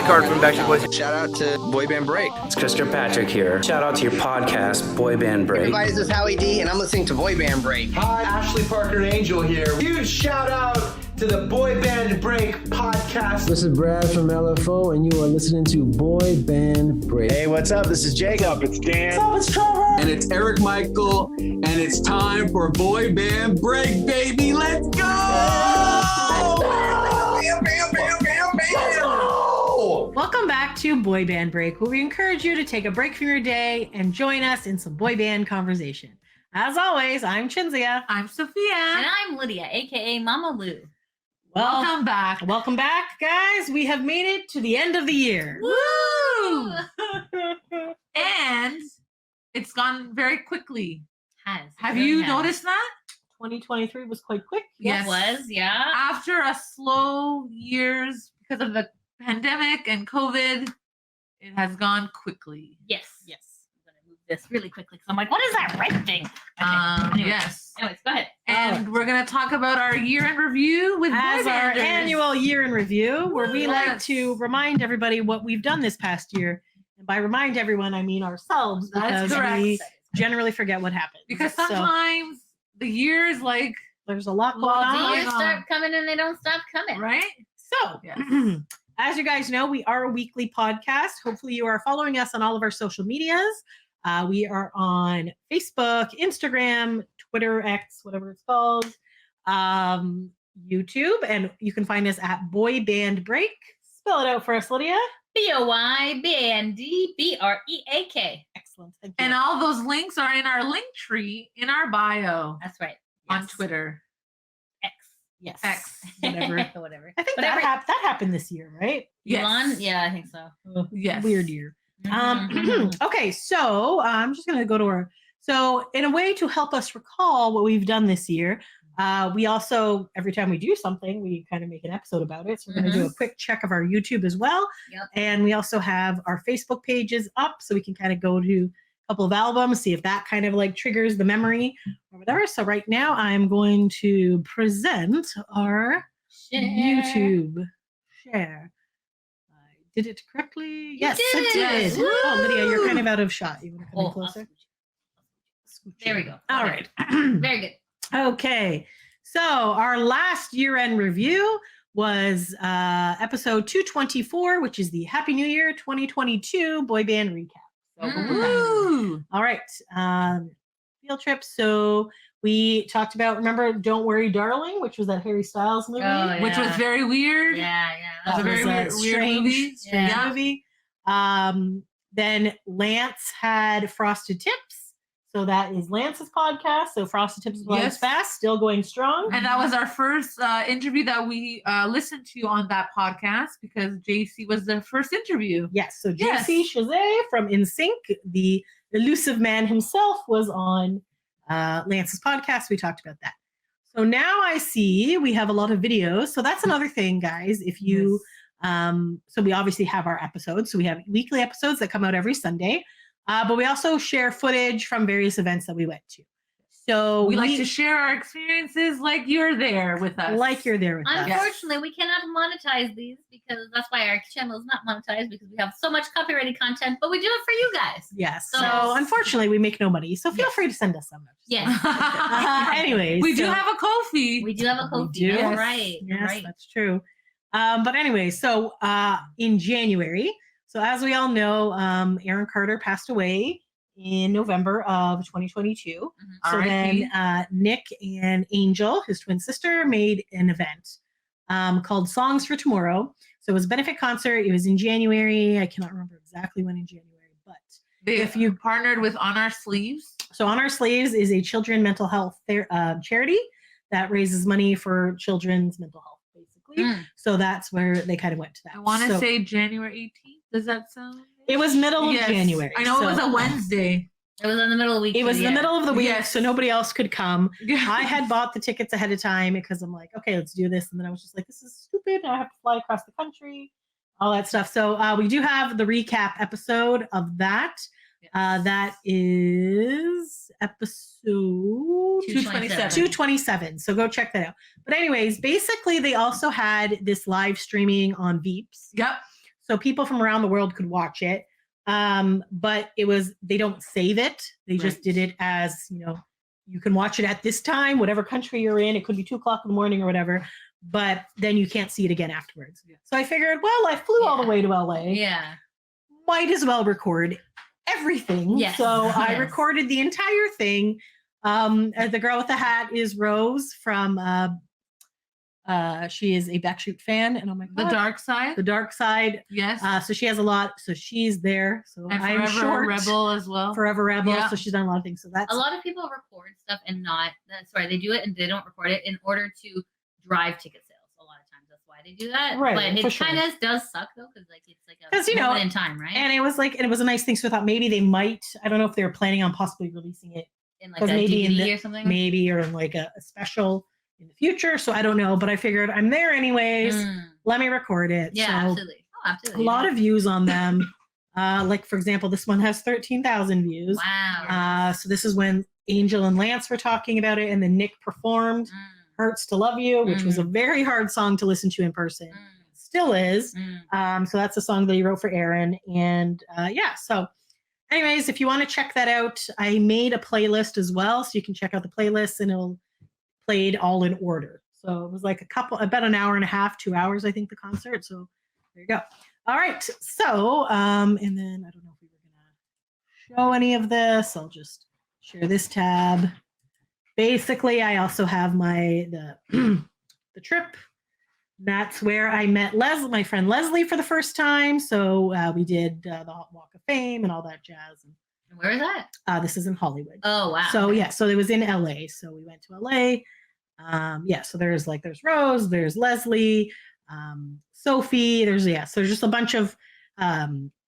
Nick Hart from Backstreet Boys. Shout out to Boy Band Break. It's Chris Kirkpatrick here. Shout out to your podcast, Boy Band Break. Everybody, this is Howie D, and I'm listening to Boy Band Break. Hi, Ashley Parker Angel here. Huge shout out to the Boy Band Break podcast. This is Brad from LFO, and you are listening to Boy Band Break. Hey, what's up? This is Jacob. It's Dan. What's up? It's Trevor. And it's Eric Michael, and it's time for Boy Band Break, baby. Let's go! Welcome back to Boy Band Break, where we encourage you to take a break from your day and join us in some boy band conversation. As always, I'm Chinzia. I'm Sophia. And I'm Lydia, aka Mama Lou. Welcome back. Welcome back, guys. We have made it to the end of the year. Woo! And it's gone very quickly. Have you noticed that? 2023 was quite quick. Yes. It was, yeah. After a slow years because of the pandemic and COVID, it has gone quickly. Yes. I'm going to move this really quickly because I'm like, what is that red thing? Okay. Yes. Anyways, go ahead. And we're going to talk about our year-end review with As boy our banders. annual year in review, where we like Yes. to remind everybody what we've done this past year. And by remind everyone, I mean ourselves, That's because correct. we generally forget what happened. Because So, sometimes the year is like, there's a lot going Well, on. The Oh, years God. start coming and they don't stop coming. right? So, Yes. as you guys know, we are a weekly podcast. Hopefully, you are following us on all of our social medias. We are on Facebook, Instagram, Twitter, X, whatever it's called, YouTube, and you can find us at Boy Band Break. Spell it out for us, Lydia. BOYBANDBREAK. Excellent. Thank you. And all those links are in our link tree in our bio That's right. on Yes. Twitter. X. yes. X. Whatever. Whatever. I think Whatever. that happened this year, right? Elon? Yeah, I think so. Yes. Weird year. Mhm. Okay, so I'm just going to go to our. So, in a way to help us recall what we've done this year, we also, every time we do something, we kind of make an episode about it. So, we're going to do a quick check of our YouTube as well. Yep. And we also have our Facebook pages up so we can kind of go to a couple of albums, see if that kind of like triggers the memory or whatever. So, right now, I'm going to present our Share. YouTube share. Did it correctly? Yes, did. I did. Woo! Oh, Lydia, you're kind of out of shot. You want to come in I'll closer? switch. There we go. All Okay. right. Very good. Okay. So our last year-end review was episode 224, which is the Happy New Year 2022 boy band recap. So Woo! all right. Field trip. So we talked about, remember Don't Worry Darling, which was that Harry Styles movie. Oh, Which was yeah. very weird. Yeah. That was a very weird movie. strange Yeah. movie. Then Lance had Frosted Tips. So that is Lance's podcast. So Frosted Tips Blind Yes. Fast, still going strong. And that was our first interview that we listened to on that podcast because JC was the first interview. Yes. So Yes. JC Chazet from NSYNC, the elusive man himself, was on Lance's podcast. We talked about that. So now I see we have a lot of videos. So that's another thing, guys. If you so we obviously have our episodes. So we have weekly episodes that come out every Sunday. But we also share footage from various events that we went to. So We like to share our experiences like you're there with us. like you're there with us. Unfortunately, we cannot monetize these because that's why our channel is not monetized because we have so much copyrighted content, but we do it for you guys. Yes. So So- unfortunately, we make no money. So feel Yes. free to send us some. Yes. Anyways, we do so- have a Ko-fi. We do have a We Ko-fi. do. That's right. Yes, right. that's true. But anyway, so in January, so as we all know, Aaron Carter passed away in November of 2022. So R.I.P. then Nick and Angel, his twin sister, made an event called Songs for Tomorrow. So it was a benefit concert. It was in January. I cannot remember exactly when in January, but If you partnered with On Our Sleeves. so On Our Sleeves is a children mental health charity that raises money for children's mental health, basically. Mm. So that's where they kind of went to that. I want to So say January 18th. Does that sound? it was middle of Yes. January. I know it was so a Wednesday. It was in the middle of the week. It was the yeah. middle of the week, Yes. so nobody else could come. Yeah. I had bought the tickets ahead of time because I'm like, okay, let's do this. And then I was just like, this is stupid. Now I have to fly across the country, all that stuff. So we do have the recap episode of that. That is episode 227. So go check that out. But anyways, basically they also had this live streaming on Veeps. Yep. so people from around the world could watch it. But they don't save it. They just did it as, you can watch it at this time, whatever country you're in. It could be 2:00 in the morning or whatever, but then you can't see it again afterwards. So I figured, well, I flew all the way to LA. Yeah. Might as well record everything. Yes. So I Yes. recorded the entire thing. The girl with the hat is Rose from, she is a Backstreet fan. And oh my God. The Dark Side. The Dark Side. Yes. So she has a lot. So she's there. So and I'm Forever short. Rebel as well. Forever Rebel. Yeah. So she's done a lot of things. So that's A lot of people record stuff and they do it and they don't record it in order to drive ticket sales. A lot of times that's why they do that. Right, But for it sure. kind of does suck though, because it's like a 'Cause, moment in time, right? and it was a nice thing. So I thought maybe they might, I don't know if they were planning on possibly releasing it in like a 'cause maybe in DVD or something. maybe, or in like a special in the future. So I don't know, but I figured I'm there anyways. Let me record it. Yeah, So absolutely. Oh, absolutely. a lot of views on them. Like for example, this one has 13,000 views. Wow. So this is when Angel and Lance were talking about it, and then Nick performed "Hurts to Love You," which was a very hard song to listen to in person. Still is. So that's a song that he wrote for Aaron, and So, anyways, if you want to check that out, I made a playlist as well, so you can check out the playlist, and it'll played all in order. So it was like about an hour and a half, 2 hours, I think, the concert. So there you go. All right. So, and then I don't know if we were going to show any of this. I'll just share this tab. Basically, I also have the trip. That's where I met my friend Leslie for the first time. So we did the Walk of Fame and all that jazz. And where is that? This is in Hollywood. Oh, wow. So so it was in LA. So we went to LA. So there's Rose, there's Leslie, Sophie, there's just a bunch of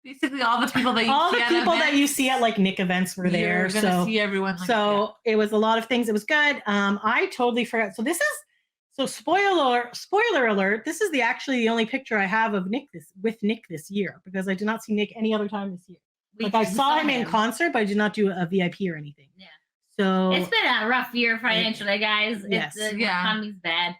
basically all the people that you see at like Nick events were there. You're gonna see everyone. It was a lot of things. It was good. I totally forgot. So spoiler alert. This is actually the only picture I have of Nick this year, because I did not see Nick any other time this year. I saw him in concert, but I did not do a VIP or anything. Yeah. So it's been a rough year financially, guys. Yes. The economy's bad.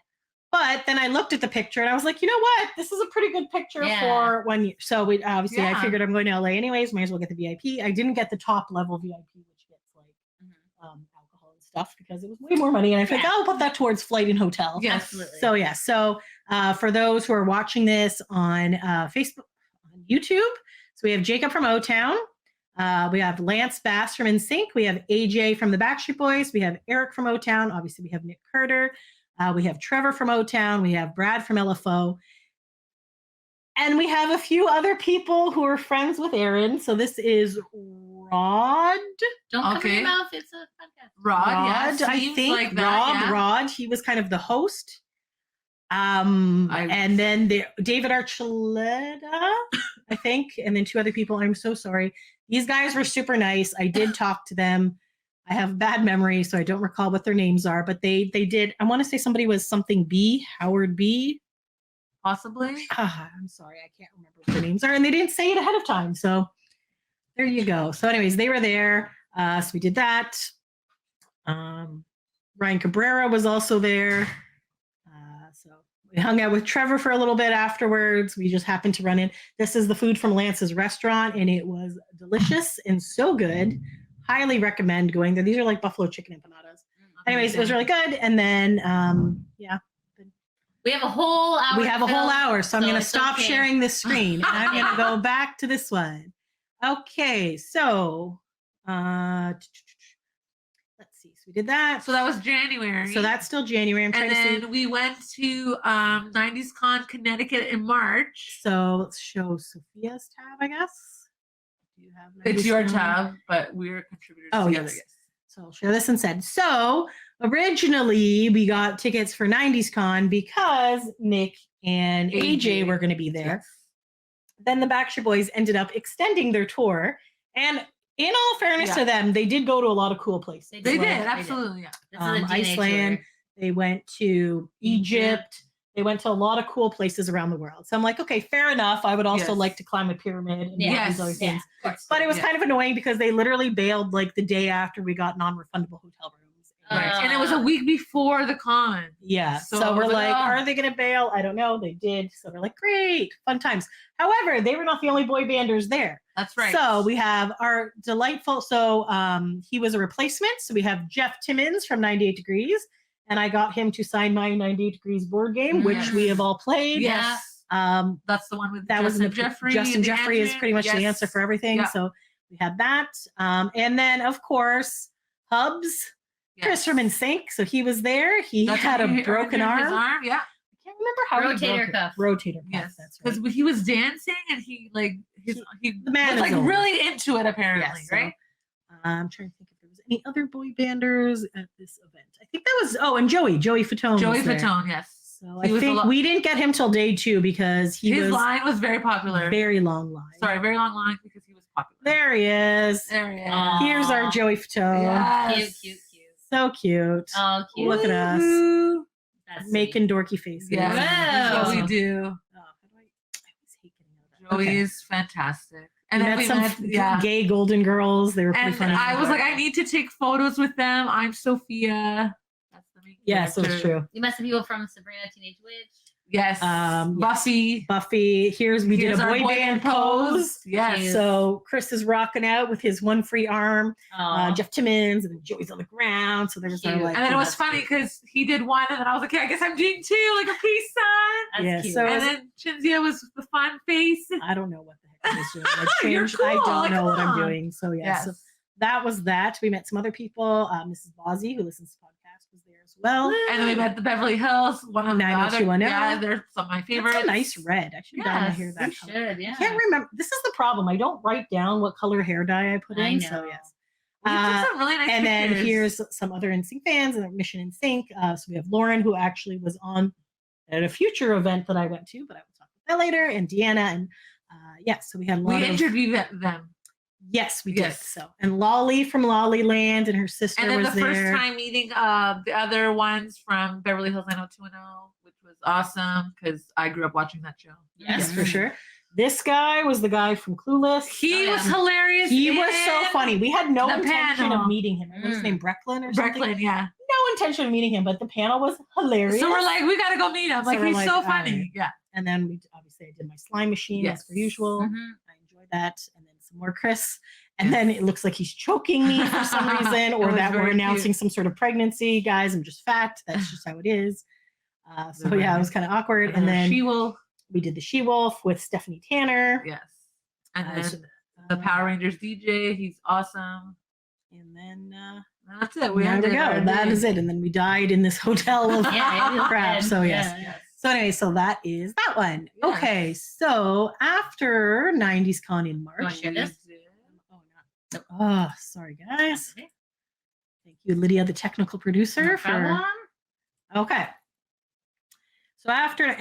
But then I looked at the picture and I was like, you know what? This is a pretty good picture for 1 year. So I figured I'm going to LA anyways. Might as well get the VIP. I didn't get the top level VIP, which gets like alcohol and stuff, because it was way more money. And I figured I'll put that towards flight and hotel. Yes. Absolutely. So for those who are watching this on Facebook, on YouTube, so we have Jacob from O-Town. We have Lance Bass from NSYNC. We have AJ from the Backstreet Boys. We have Eric from O-Town. Obviously, we have Nick Carter. We have Trevor from O-Town. We have Brad from LFO. And we have a few other people who are friends with Aaron. So this is Rod. Don't cover your mouth. It's a podcast. Rod, I think like that, Rod. He was kind of the host. And then David Archuleta, I think, and then two other people. I'm so sorry. These guys were super nice. I did talk to them. I have bad memory, so I don't recall what their names are, but they did. I want to say somebody was something B, Howard B. Possibly. I'm sorry, I can't remember what their names are, and they didn't say it ahead of time. So there you go. So anyways, they were there. So we did that. Ryan Cabrera was also there. So we hung out with Trevor for a little bit afterwards. We just happened to run in. This is the food from Lance's restaurant, and it was delicious and so good. Highly recommend going there. These are like buffalo chicken empanadas. Anyways, it was really good. And then, we have a whole hour. We have a whole hour, so I'm going to stop okay. sharing this screen, and I'm going to go back to this one. Okay, so let's see. So we did that. So that was January. So that's still January. I'm trying and to then see. we went to 90s Con Connecticut in March. So let's show Sophia's tab, I guess. Do you have It's your tab, but we're contributors together. Yes. So I'll share this instead. So originally we got tickets for 90s Con because Nick and AJ were going to be there. Yes. Then the Backstreet Boys ended up extending their tour. And in all fairness to them, they did go to a lot of cool places. They did, absolutely. Yeah. This is a DNA Iceland. tour. They went to Egypt. They went to a lot of cool places around the world. So I'm like, okay, fair enough. I would also like to climb a pyramid and these other things. But it was kind of annoying because they literally bailed like the day after we got non-refundable hotel rooms. And it was a week before the con. Yeah. So So, it we're was like, like, oh. are they going to bail? I don't know. They did. So we're like, great, fun times. However, they were not the only boy banders there. That's right. So we have our delightful. So he was a replacement. So we have Jeff Timmons from 98 Degrees, and I got him to sign my 98 Degrees board game, which we have all played. Yes. Um, That's the one with that was Justin in the Jeffrey. Justin the Jeffrey is answer. pretty much the Yes. answer for everything. Yeah. So we had that, and then of course Hubs, Yes. Chris from NSYNC. So he was there. He That's had how a he broken injured his arm. Yeah. I can't remember how he Rotator broke it. cuff. Rotator cuff. Yes. That's right. Because he was dancing and he The man was like is old. really into it apparently, Yes, so, right? I'm trying to think if there was any other boy banders at this event. I think that was and Joey Fatone. Joey was there. Fatone, yes. So He I was a think lo- we didn't get him till day 2 because he His was line was very popular. very long line. Sorry, very long line because he was popular. There he is. There he is. Aw. Here's our Joey Fatone. Yes. Cute. So cute. Oh, cute. Look at us. Woohoo. That's Making dorky faces. Yeah, that's what Wow. we do. Oh, how do I always hate getting out of that. Joey Okay. is fantastic. And And then met we some met, gay golden girls. They were pretty And funny. I was like, I need to take photos with them. I'm Sophia. That's the main yeah, so it's character. true. You met some people from Sabrina Teenage Witch. Yes. Yes. Buffy. Buffy. We Here's did a our boy band pose. Yes. Cute. So Chris is rocking out with his one free arm. Oh, Jeff Timmons, and then Joey's on the ground. So there was our Cute. like. And then it was That's funny cute. because he did one, and then I was like, okay, I guess I'm doing two, like a peace sign. that's yeah, cute. so- And then Shinzia was the fun face. I don't know what the heck I was doing. I You're changed. I cool, don't like, know what come I'm on. doing. So yeah, Yes. so that was that. We met some other people. Mrs. Bozzy, who listens to the podcast, was there as well. And then we met the Beverly Hills, one of the other. 90210. Yeah, they're some of my favorites. That's a nice red. I should dye my Yes, hair you that color. should. Yeah. I can't remember. This is the problem. I don't write down what color hair dye I put I in. know. So yes. We took some really nice And then pictures. here's some other NSYNC fans and Mission NSYNC. So we have Lauren, who actually was on at a future event that I went to, but I will talk about that later. And Deanna, and so we had a lot we of. interviewed them. Yes, we did. Yes. So and Lolly from Lolly Land and her sister And then was the there. first time meeting the other ones from Beverly Hills 90210, which was awesome because I grew up watching that show. Yes, for sure. This guy was the guy from Clueless. He was hilarious. He was so in funny. We had no the intention panel. of meeting him. What was his name? Brecklin or something? Brecklin, yeah. No intention of meeting him, but the panel was hilarious. So we're like, we gotta go meet him. So Like we're he's like, so all funny. right. Yeah. And then we obviously I did my slime machine as per Yes. usual. Mhm. I enjoyed that. And then some more Chris. And then it looks like he's choking me for some reason, or was that we're very announcing cute. some sort of pregnancy. Guys, I'm just fat. That's just how it is. So yeah, it was kind of awkward. And then She Will. we did the She-Wolf with Stephanie Tanner. Yes. And Uh, then so, the Power Rangers DJ, he's awesome. And then And that's it. there we ended go. our That day. is it. And then we died in this hotel of Yeah, it was crap. good. So yes. Yeah. So anyway, so that is that one. Yes. Okay, so after 90s Con in March. You wanna share this? Oh, sorry guys. Thank you, Lydia, the technical producer, No for problem. okay. So after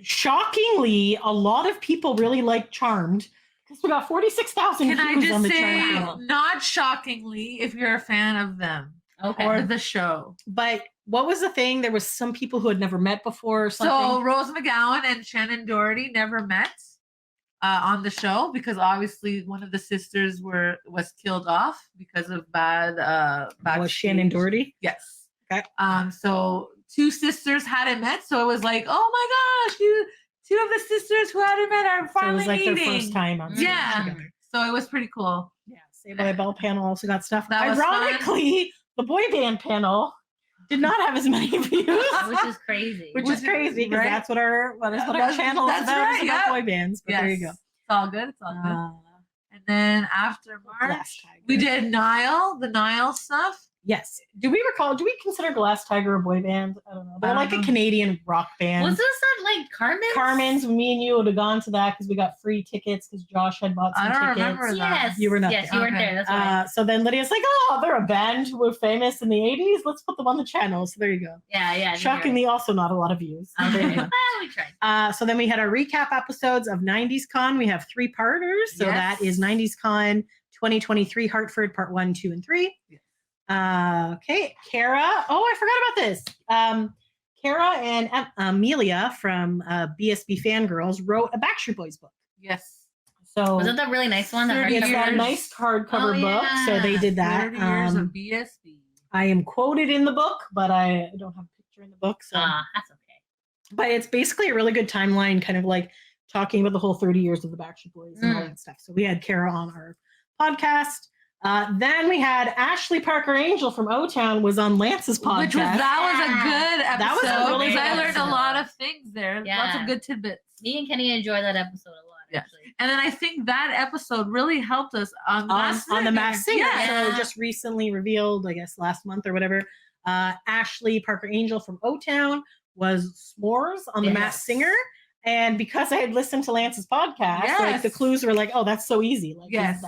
shockingly, a lot of people really like Charmed because we got 46,000 Can I views on just the say, Charmed channel. not shockingly, if you're a fan of them Okay. or the show. But what was the thing? There was some people who had never met before or So something. Rose McGowan and Shannon Doherty never met on the show because obviously one of the sisters was killed off because of bad Was Shannon Doherty? Yes. Okay. So two sisters hadn't met, so it was like, oh my gosh, two of the sisters who hadn't met are So it finally was like meeting. their first time on stage Yeah. together. So it was pretty cool. Yeah, Saved by the Bell panel also got stuff. That was fun. Ironically, the boy band panel did not have as many views, Which is crazy. which is crazy because Right? that's what our That's- channel is that's about. right, It's about yeah. boy bands. But there you go. It's all good. It's all good. Uh, And then after Glass March, Tiger. we did the Nile stuff. Yes. Do we consider Glass Tiger a boy band? I don't know. They're I don't like a know. Canadian rock band. Was this at like Carmen's? Carmen's, me and you would have gone to that because we got free tickets because Josh had bought some I don't tickets. remember that. Yes. You were not Yes, there. you weren't Okay. there. That's why. So then Lydia's like, oh, they're a band who were famous in the 80s. Let's put them on the channel. So there you go. Yeah. I didn't hear Shockingly, also not a lot of views. So it. there you Okay. go. Well, we tried. So then we had our recap episodes of 90s Con. We have 3 parters. So that Yes. is 90s Con 2023 Hartford Part 1, 2, and 3. Yes. Okay. Kara. Oh, I forgot about this. Kara and Amelia from BSB Fangirls wrote a Backstreet Boys book. Yes. So Was that the really nice one? That 30 it's hardcover? that years. nice hardcover Oh, book. So they yeah. did that. 30 years of BSB. I am quoted in the book, but I don't have a picture in the book. So, That's okay. but it's basically a really good timeline, kind of like talking about the whole 30 years of the Backstreet Boys and all that stuff. So we had Kara on our podcast. Then we had Ashley Parker Angel from O-Town was on Lance's podcast. That was a good episode. That was a really because I good learned a episode. lot of things there. Lots Yeah. of good tidbits. Me and Kenny enjoyed that episode a lot. Yeah. Actually. And then I think that episode really helped us on the Masked Singer. Yeah. So just recently revealed, I guess last month or whatever, Ashley Parker Angel from O-Town was S'mores on the Yes. Masked Singer. And because I had listened to Lance's podcast, like the Yes. clues were like, oh, that's so easy. Like Yes.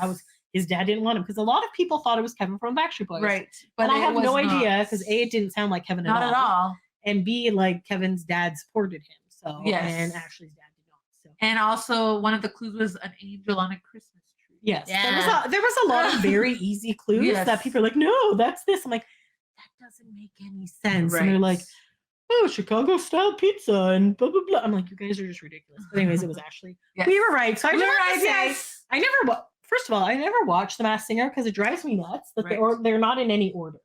his dad didn't want him because a lot of people thought it was Kevin from Backstreet Boys. Right. But I it have was no not. idea because A, it didn't sound like Kevin Not at all. And B, like Kevin's dad supported him. So Yes. and Ashley's dad did not. So And also one of the clues was an angel on a Christmas tree. yes, Yeah. there was a lot of very easy clues Yes. that people are like, no, that's this. I'm like, that doesn't make any sense. And they're Right. like, oh, Chicago style pizza and blah blah blah. I'm like, you guys are just ridiculous. But anyways, it was Ashley. Yes. We were right. So I We just were want to right, say, yes. I never. First of all, I never watched The Masked Singer because it drives me nuts that Right. they're not in any order.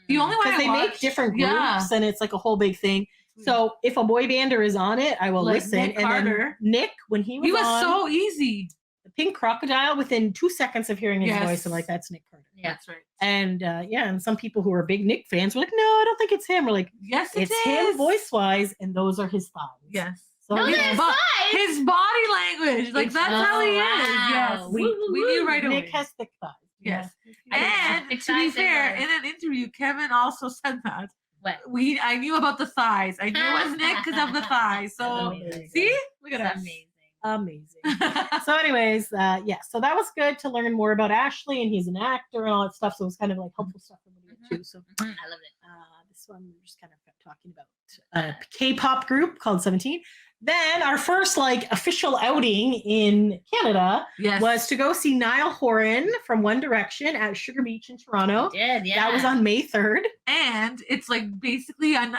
The only one Because I they make watched- different groups Yeah. and it's like a whole big thing. So if a boy bander is on it, I will Like listen. Nick and then Carter. Nick, when he was, He was on so easy. the Pink Crocodile, within 2 seconds of hearing his Yes. voice, I'm like, that's Nick Carter. Yeah. That's right. And and some people who are big Nick fans were like, no, I don't think it's him. We're like, Yes, it's it him is. voice wise, and those are his thighs. Yes. So No, his- they're But thighs. his body language, like that's how he is. Yes. wow. We knew right away. Nick has thick thighs. Yes. I didn't know. And Thick to be thighs they fair, were. in an interview, Kevin also said that. What? I knew about the thighs. I knew it was Nick because of the thighs. So Amazing. see, look at That's us. amazing. Amazing. So, anyways, so that was good to learn more about Ashley, and he's an actor and all that stuff. So it was kind of like helpful stuff for me too. So I love it. this one we're just kind of talking about a K-pop group called 17. Then our first like official outing in Canada Yes. was to go see Niall Horan from One Direction at Sugar Beach in Toronto. Did yeah. That was on May 3rd. And it's like basically on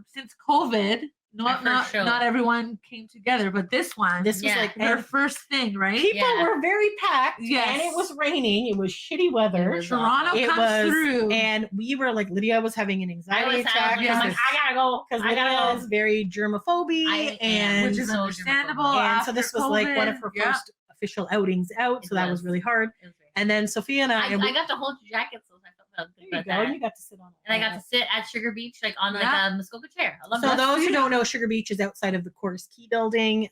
since COVID, Our first show. not everyone came together, but this one, This was Yeah. like their and first thing, right? people Yeah. were very packed. Yes. And it was raining. It was shitty weather. It was Toronto It comes was- through. And we were like, Lydia was having an I anxiety was attack. having, Yeah. I'm like, I gotta go. Because I gotta Lydia go. is very germophobe. I am, and which is so understandable. germophobic. and so after this was like one of COVID. her Yeah. first official outings out. It So that was was. really hard. It was very- And then Sophia and I, I got to hold your jacket, so I felt there good you about go. that. And you got to sit on it. And I got to sit at Sugar Beach, like on like Yeah. a Muskoka chair. I love So that. those who don't know, Sugar Beach is outside of the Chorus Key building.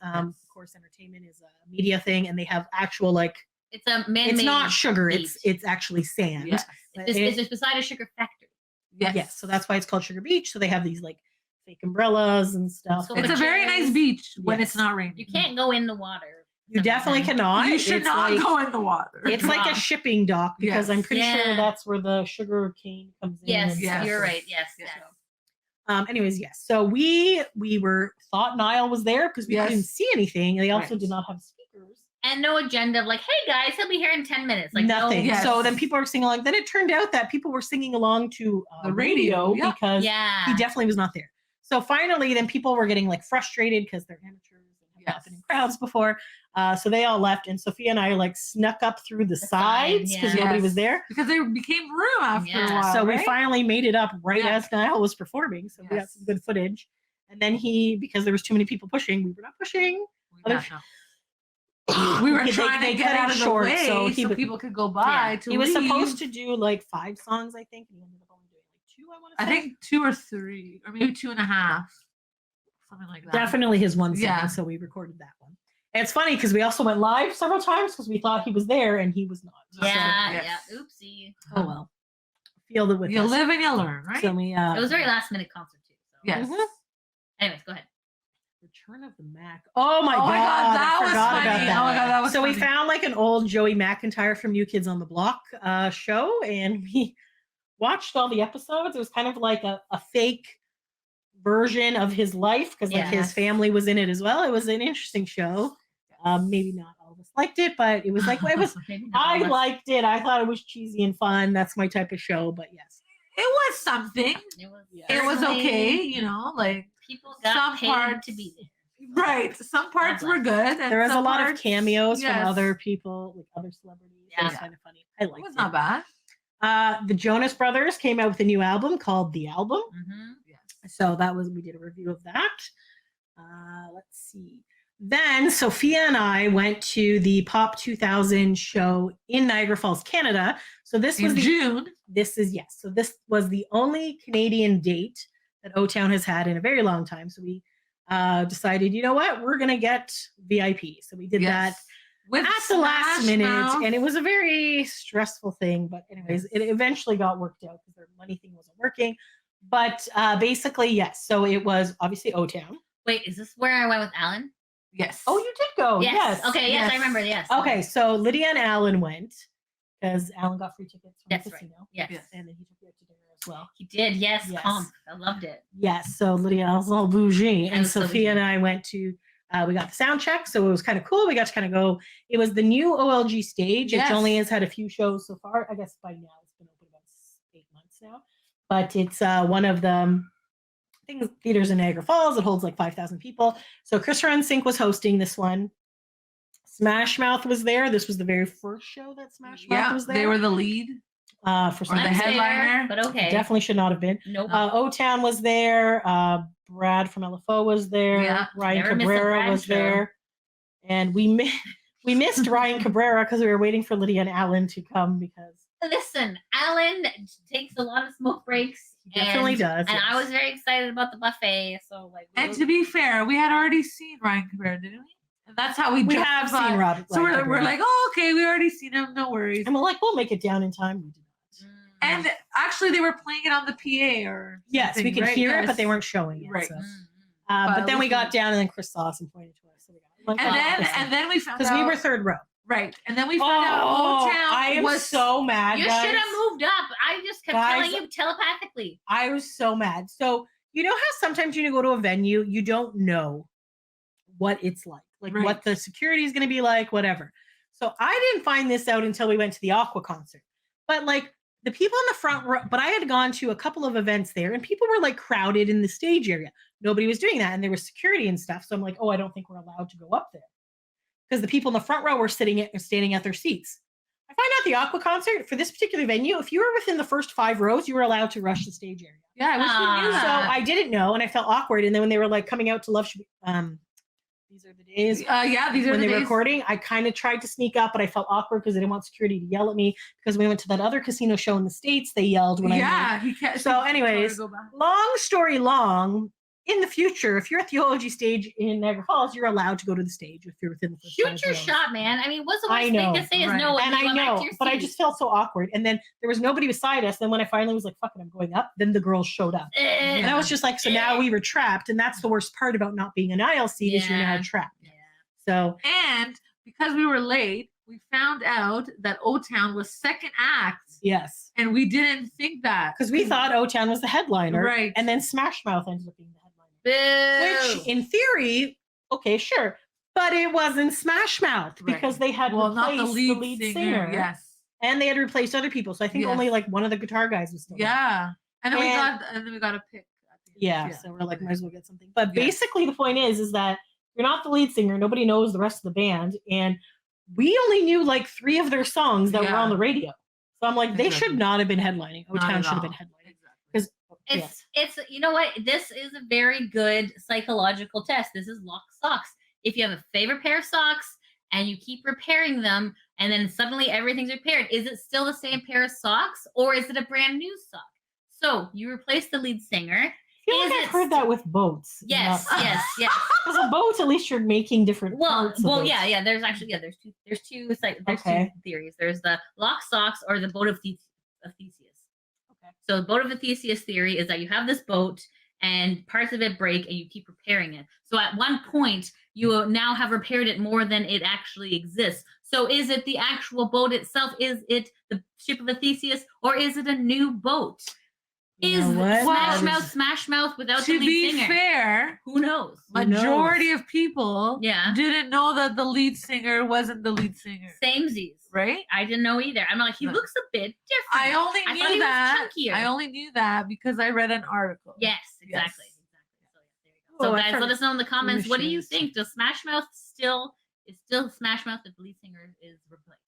Chorus Entertainment is a media thing, and they have actual like It's a man-made. it's not sugar, beach. it's actually sand. Yes. But It's just beside a sugar factory. Yes. Yes, so that's why it's called Sugar Beach. So they have these like fake umbrellas and stuff. So It's a very nice beach when Yes. it's not raining. You can't go in the water. You definitely cannot. You should It's not like- go in the water. It's like a shipping dock because Yes. I'm pretty sure Yeah. that's where the sugar cane comes in. Yes, and Yes. stuff. you're right. Yes, Yes. yes. Anyways, yes. So we thought Niall was there because we Yes. couldn't see anything. They also Right. did not have speakers. And no agenda of like, hey guys, he'll be here in 10 minutes. Like Nothing. No, Yes. So then people are singing along. Then it turned out that people were singing along to The radio, yeah. because Yeah. he definitely was not there. So finally, then people were getting like frustrated because they're amateurs and have not been in Yes. crowds before. So they all left, and Sophia and I like snuck up through the side, sides because yeah. nobody Yes. was there. because they became room after Yeah. a while. So we right? finally made it up right Yeah. as Niall was performing. So we got Yes. some good footage. And then because there was too many people pushing, we were not pushing. Yeah, no. We were They- trying they to get cut it out of short, the way so so, he was- people could go by. Yeah. To He was leave. supposed to do like 5 songs, I think, and he ended up only doing like 2. I want to I say. think 2 or 3, or maybe 2.5, something like that. Definitely his one song. Yeah. So we recorded that one. And it's funny because we also went live several times because we thought he was there and he was not. Yeah, yes. yeah. Oopsie. Oh well. Feel that with You us. live and you learn, right? So we, It was a very last minute concert too. So. Yes. Mhm. Anyways, go ahead. Return of the Mac. Oh my Oh god! my God, that I was forgot funny. about that. Oh my God, that was So we funny. found like an old Joey McIntyre from New Kids on the Block show, and we watched all the episodes. It was kind of like a fake version of his life because like his Yes. family was in it as well. It was an interesting show. Maybe not all of us liked it, but it was like it was. Maybe not I all of us. liked it. I thought it was cheesy and fun. That's my type of show. But yes, It was something. It was, It was certainly- okay, you know, like People got some paid parts- to be there. right. Some parts were good. And there was a some lot of parts- cameos yes. from other people, like other celebrities. It was Yeah. kind of funny. I It liked was it. not bad. The Jonas Brothers came out with a new album called The Album. Mhm. Yes. So we did a review of that. Let's see. Then Sophia and I went to the Pop 2000 show in Niagara Falls, Canada. So this was In June. So this was the only Canadian date that O-Town has had in a very long time. So we decided, you know what, we're gonna get VIP. So we did that With at the last Smash minute, Mouth. and it was a very stressful thing. But anyways, it eventually got worked out because their money thing wasn't working. But basically, yes. So it was obviously O-Town. Wait, is this where I went with Alan? Yes. Oh, you did go. Yes. Okay. Yes, yes. I remember. Yes. Okay, so Lydia and Alan went because Alan got free tickets from That's the right. casino. Yes. Yes. And then he took you out to dinner as well. He did. Yes. Yes. Comp. I loved it. Yes, so Lydia was all bougie, I and was so Sophia and I went to. We got the sound check, so it was kind of cool. We got to kind of go. It was the new OLG stage. Yes. It only has had a few shows so far. I guess by now it's been open about 8 months now, but it's one of the theaters in Niagara Falls. It holds like 5,000 people. So Chris Runsink was hosting this one. Smash Mouth was there. This was the very first show that Smash Mouth Yeah, was there. they were the lead. for Or some the That's reason. headliner. fair, but okay. Definitely should not have been. Nope. O-Town was there. Brad from LFO was there. Yeah, Ryan never miss a Cabrera Brad was show. there. And we missed Ryan Cabrera because we were waiting for Lydia and Alan to come because Listen, Alan takes a lot of smoke breaks. he definitely does. And I yes. was very excited about the buffet. So like, And to be fair, we had already seen Ryan Cabrera, didn't we? And that's how we We have justified- seen Robert. So Ryan we're Cabrera. like, oh, okay, we already seen him. No worries. and we're like, we'll make it down in time. We did not. And actually, they were playing it on the PA or Yes, we something, could right? hear it, Yes. but they weren't showing it. Right. So. Mm. But But then we we got can- down, and then Chris saw us and pointed to us. So we got And then we found because out we were third row. right, and then we found out O-Town I am was so mad. You guys. should have moved up. I just kept Guys, telling you telepathically. I was so mad. So you know how sometimes when you go to a venue, you don't know what it's like what Right. the security is going to be like, whatever. So I didn't find this out until we went to the Aqua concert. But like the people in the front row, but I had gone to a couple of events there, and people were like crowded in the stage area. Nobody was doing that, and there was security and stuff. So I'm like, oh, I don't think we're allowed to go up there because the people in the front row were standing at their seats. I find out the Aqua concert for this particular venue, if you were within the first 5 rows, you were allowed to rush the stage area. yeah, I wish we knew So that. I didn't know, and I felt awkward. And then when they were like coming out to Love Should Be, these are the days Yeah, these are when the they were days. recording, I kind of tried to sneak up, but I felt awkward because I didn't want security to yell at me. Because when we went to that other casino show in the States, they yelled when I Yeah, he can't. So anyways, long story long, in the future, if you're at the OLG stage in Niagara Falls, you're allowed to go to the stage if you're within the first Shoot 5 your rows. shot, man. I mean, what's the I worst thing know, to say is right. no, And you I go back to know, your but I seat. just felt so awkward. And then there was nobody beside us. Then when I finally was like, fuck it, I'm going up, then the girls showed up. And I was just like, so now we were trapped. And that's the worst part about not being an aisle seat is you're now Yeah. trapped. Yeah. So And because we were late, we found out that O-Town was second act, yes, and we didn't think that because we thought O-Town was the headliner. Right. And then Smash Mouth ended up being the headliner. Boo. Which in theory, okay, sure. But it wasn't Smash Mouth Right. because they had well, not replaced the lead, singer. Yes. and they had replaced other people. So I think Yes. only like one of the guitar guys was still there. Yeah. And then And- we got a pick. at the end. Yeah, so we're like, might as well get something. But Yes. basically, the point is that you're not the lead singer. Nobody knows the rest of the band, and we only knew like 3 of their songs that were Yeah. on the radio. So I'm like, they Exactly. should not have been headlining. Not O-Town at should have all. been headlining Exactly. because It's you know what? This is a very good psychological test. This is lock socks. If you have a favorite pair of socks and you keep repairing them, and then suddenly everything's repaired, is it still the same pair of socks or is it a brand new sock? So you replace the lead singer. I feel like Is I've it heard that with boats. Yes, yes, yes. Because a boat, at least you're making different parts. of it. yeah. There's actually there's two Okay. theories. There's the lock socks or the boat of Theseus. Okay. So the boat of Theseus theory is that you have this boat and parts of it break and you keep repairing it. So at one point you now have repaired it more than it actually exists. So is it the actual boat itself? Is it the ship of Theseus or is it a new boat? You Is know what? Smash Mouth without the To lead be singer? fair, Who knows? Who knows? majority of people Yeah. didn't know that the lead singer wasn't the lead singer. Samesies. Right? I didn't know either. I'm like, he No. looks a bit different. I only I thought knew he was that. chunkier. I only knew that because I read an article. Yes, exactly. Yes. So, there you go. Oh, So I guys, let us know in the comments. What do you Wishes. think? Does Smash Mouth still Smash Mouth if the lead singer is replaced?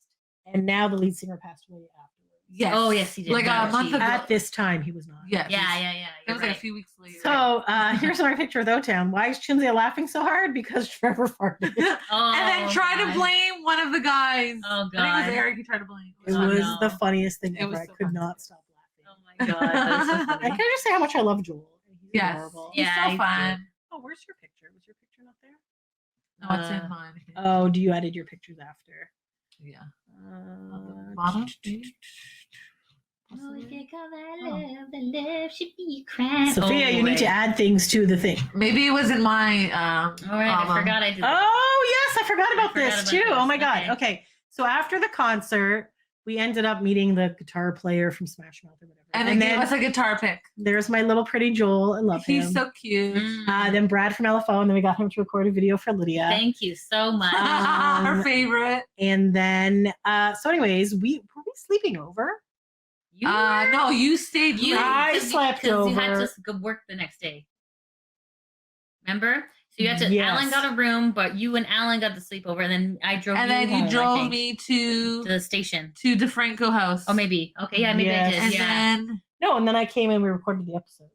And now the lead singer passed away afterwards. Yes. Oh, yes, he did. Like a No, month he- ago. At this time, he was not. Yes. Yeah. It You're was like a right. few weeks later. So here's another picture of O-Town. Why is Chinzia laughing so hard? Because Trevor farted. Oh, and then try to God. blame one of the guys. Oh, I think it was God. Eric he tried to blame. It Oh, was no. the funniest thing It ever. was I so could funny. not stop laughing. Oh my God. That is so I funny. can just say how much I love Joel. He's Yes. adorable. He's Yeah, so he's fun. Oh, where's your picture? Was your picture not there? No, it's in mine. Oh, do you added your pictures after? Yeah. Uh, bottom? Oh, you got that love, the love should be crying. Sophia, you need to add things to the thing. Maybe it was in my All right, I forgot I did that. Oh, yes, I forgot about forgot this about too. Oh this. my God. Okay. Okay. So after the concert, we ended up meeting the guitar player from Smash Mouth or whatever. and it gave us a guitar pick. there's my little pretty Joel. I love him. He's so cute. Then Brad from LFO, and then we got him to record a video for Lydia. Thank you so much. Her favorite. And then, so anyways, were we sleeping over? You No, you stayed you, late. I because slept because you had over. to go work the next day. Remember? So you had to. Yes. Alan got a room, but you and Alan got to sleep over, and then I drove. And you then home, you I drove think, me to to the station. DeFranco house. Oh, maybe. Okay, yeah, maybe Yes. I did. And Yeah. then No, and then I came and we recorded the episode.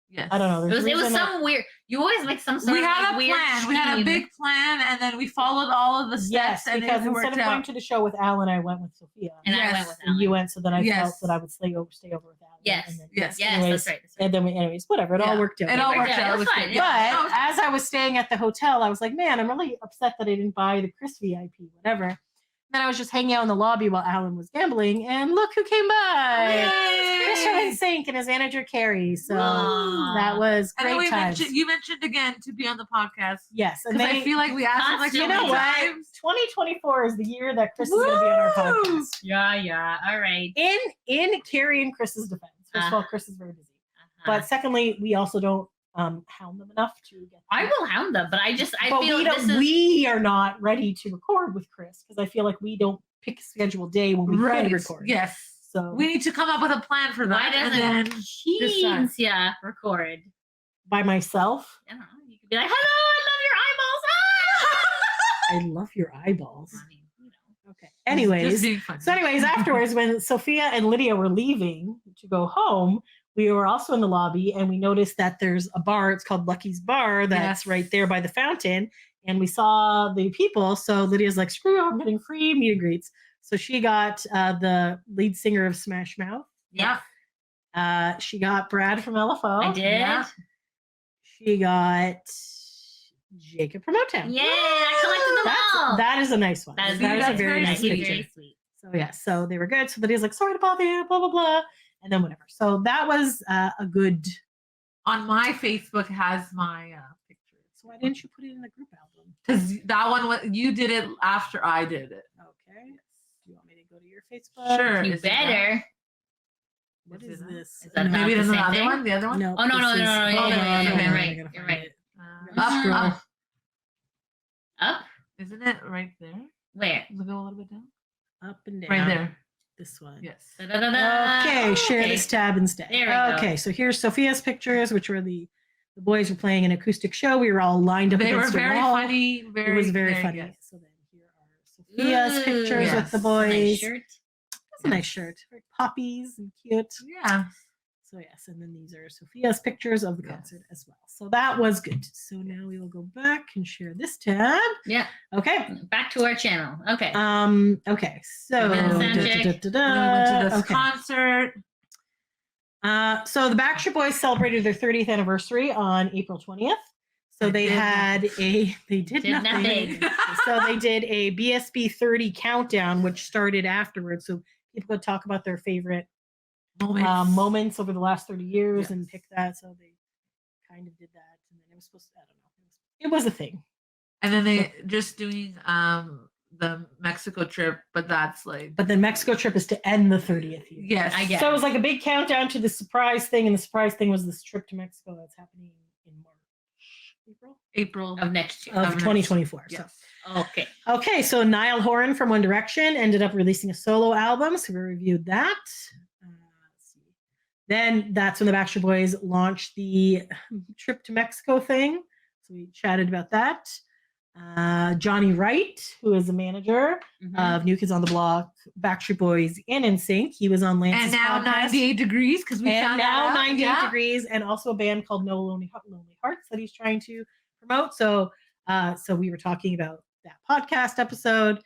yes. I don't know. It There's was, a it was reason I- some weird. You always make some sort We of had like a weird plan. We had a scheme. big plan, and then we followed all of the steps, Yes, and because it instead worked of going out. to the show with Alan, I went with Sophia. And I went Yes. with And Alan. you went, so then I felt Yes. that I would stay over with Alan. Yes. And then, Yes. Yes, anyways, that's right. That's right. And then anyways, whatever. It all Yeah. worked out. It all worked worked out. out. It It was was fine. good. Yeah. But No, as I was staying at the hotel, I was like, man, I'm really upset that I didn't buy the Chris VIP, whatever. Then I was just hanging out in the lobby while Alan was gambling, and look who came by. Chris from NSYNC and his manager Carrie. So Wow. that was and then great times. you mentioned again to be on the podcast Yes, and because they, I feel like we asked him like You so you know many what? times. 2024 is the year that Chris is going to be on our Woo! podcast. Yeah. All right. In Carrie and Chris's defense, first of all, Chris is very busy. But secondly, we also don't hound them enough to get. I will hound them, but I But feel we this don't. is We are not ready to record with Chris because I feel like we don't pick a scheduled day when we Right. can record. Yes. So We need to come up with a plan for why that. And doesn't then Chinzia record? by myself, I don't know. You could be like, "Hello, I love your eyeballs." Ah! I love your eyeballs. I mean, you know. Okay. just Anyways, being funny. so anyways, afterwards, when Sophia and Lydia were leaving to go home, we were also in the lobby and we noticed that there's a bar. It's called Lucky's Bar. That's Yes. right there by the fountain. And we saw the people. So Lydia's like, screw it, I'm getting free meet and greets. So she got the lead singer of Smash Mouth. yeah. She got Brad from LFO. I did. yeah. She got Jacob from Motown. Yay! I collected them all. That is a nice one. That is a that's very very nice He's sweet. picture. very sweet. So yeah, so they were good. So Lydia's like, sorry to bother you, blah blah blah, and then whatever. So that was a good. On my Facebook has my picture. So why didn't you put it in the group album? Because that one was you did it after I did it. Okay. Do you want me to go to your Facebook? Sure. You Is it better. What Is is it this? Is that No, not Maybe the there's same another thing? one. The other one. No. Oh, no, no, this no, is- no, hold yeah, on, yeah, hold you're on, I right, gotta you're find right. it. Up, Scroll. up. Up? Isn't it right there? Where? Look a little bit down. Up and down. Right there. This one. Yes. Da-da-da-da. Okay, share Okay. this tab instead. There we go. Okay, so here's Sophia's pictures, which were the boys were playing an acoustic show. We were all lined up They were against a very wall. funny. Very. It was very funny. good. So then here are Sophia's pictures with the yes. boys. Nice shirt. That's a nice shirt. Very poppies and cute. Yeah. So yes, and then these are Sophia's pictures of the Yes. concert as well. So that was good. So now we will go back and share this tab. Yeah. Okay. Back to our channel. Okay. Okay. So And then sound check. We went to this okay. concert. So the Backstreet Boys celebrated their 30th anniversary on April 20th. So They they did had they did Did nothing. nothing. So they did a BSB 30 countdown, which started afterwards. So people could talk about their favorite moments over the last 30 years and Yes. pick that. So they kind of did that, and then it was supposed to. I don't know. It was a thing. And then they just doing the Mexico trip, but that's like But the Mexico trip is to end the 30th year. yes, I get So it was like a big countdown to the surprise thing, and the surprise thing was this trip to Mexico that's happening in March, April Of next year. of next- 2024. Yes. Okay. So okay, so Niall Horan from One Direction ended up releasing a solo album, so we reviewed that. Let's see. Then that's when the Backstreet Boys launched the trip to Mexico thing. So we chatted about that. Johnny Wright, who is the manager Mhm. of New Kids on the Block, Backstreet Boys, and NSYNC. He was on Lance's And now podcast. 98 Degrees because we And found now out. 98 Yeah. Degrees, and also a band called No Lonely Hearts that he's trying to promote. So, so we were talking about that podcast episode.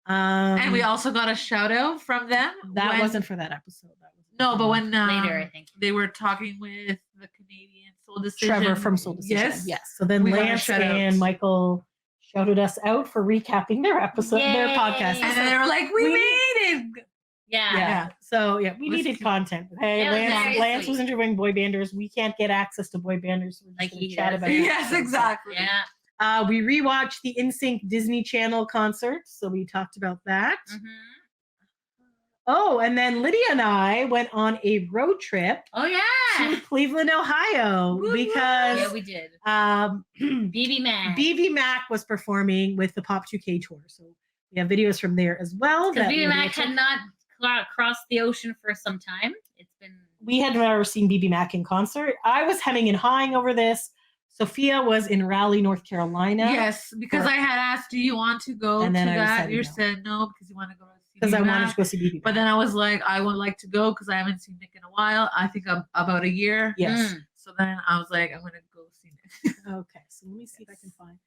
And we also got a shout out from them. that when- wasn't for that episode. That was No, but when Later, I think. they were talking with the Canadian Soul Decision. Trevor from Soul Decision. Yes. Yes. So then We got a Lance shout out. and Michael shouted us out for recapping their episode, their Yay. podcast. And then they were like, we We- made it. Yeah. Yeah. So yeah, we Was needed cute. content. Hey, It was Lance, very Lance sweet. was interviewing boy banders. We can't get access to boy banders. So we're just Like gonna he chat does. about it. Yes, exactly. Yeah. We rewatched the NSYNC Disney Channel concert, so we talked about that. Mhm. Oh, and then Lydia and I went on a road trip Oh to yeah. Cleveland, Ohio, Woo-woo. because Yeah, we did. BB BB Man. Mac was performing with the Pop 2K tour, so we have videos from there as well. Because that BB Lydia Mac took. had not crossed the ocean for some time. It's been. We had never seen BB Mac in concert. I was hemming and hawing over this. Sophia was in Raleigh, North Carolina. Yes, because Or- I had asked, do you want to go And to then I that? decided You no. said no because you want to go to see because I BB wanted Mac. to go see BB Mac. But then I was like, I would like to go because I haven't seen Nick in a while. I think about a year. Yes. Mm. So then I was like, I'm gonna go see Nick. Okay, so let me see if I can find.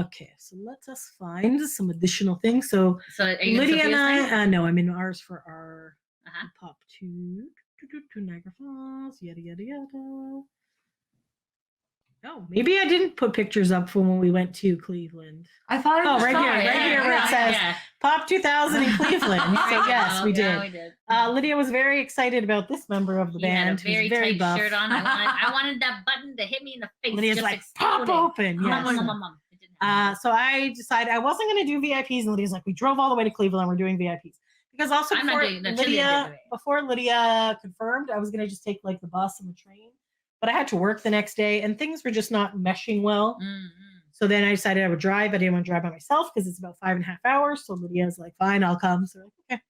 Okay, so let us find some additional things. So So are you in Lydia and Sophia's thing? I, no, I'm in ours for our Uh-huh. Pop to Niagara Falls, yada yada yada. Oh, maybe I didn't put pictures up from when we went to Cleveland. I thought. Oh, right saw here, it. right here where it yeah, says yeah. Pop 2000 in Cleveland. So yes, we Yeah, did. we did. Lydia was very excited about this member of the He had a band. who's very, very tight buff. shirt on. I wanted that button to hit me in the face. Lydia's just like, pop exploding. open. Yes. It didn't happen. So I decided I wasn't going to do VIPs, and Lydia's like, we drove all the way to Cleveland, we're doing VIPs. Because also I'm not before doing- no, Chili didn't do it. before Lydia confirmed, I was going to just take like the bus and the train, but I had to work the next day, and things were just not meshing well. Mm, So then I decided I would drive. I didn't want to drive by myself because it's about 5.5 hours. So Lydia's like, fine, I'll come. So we're like,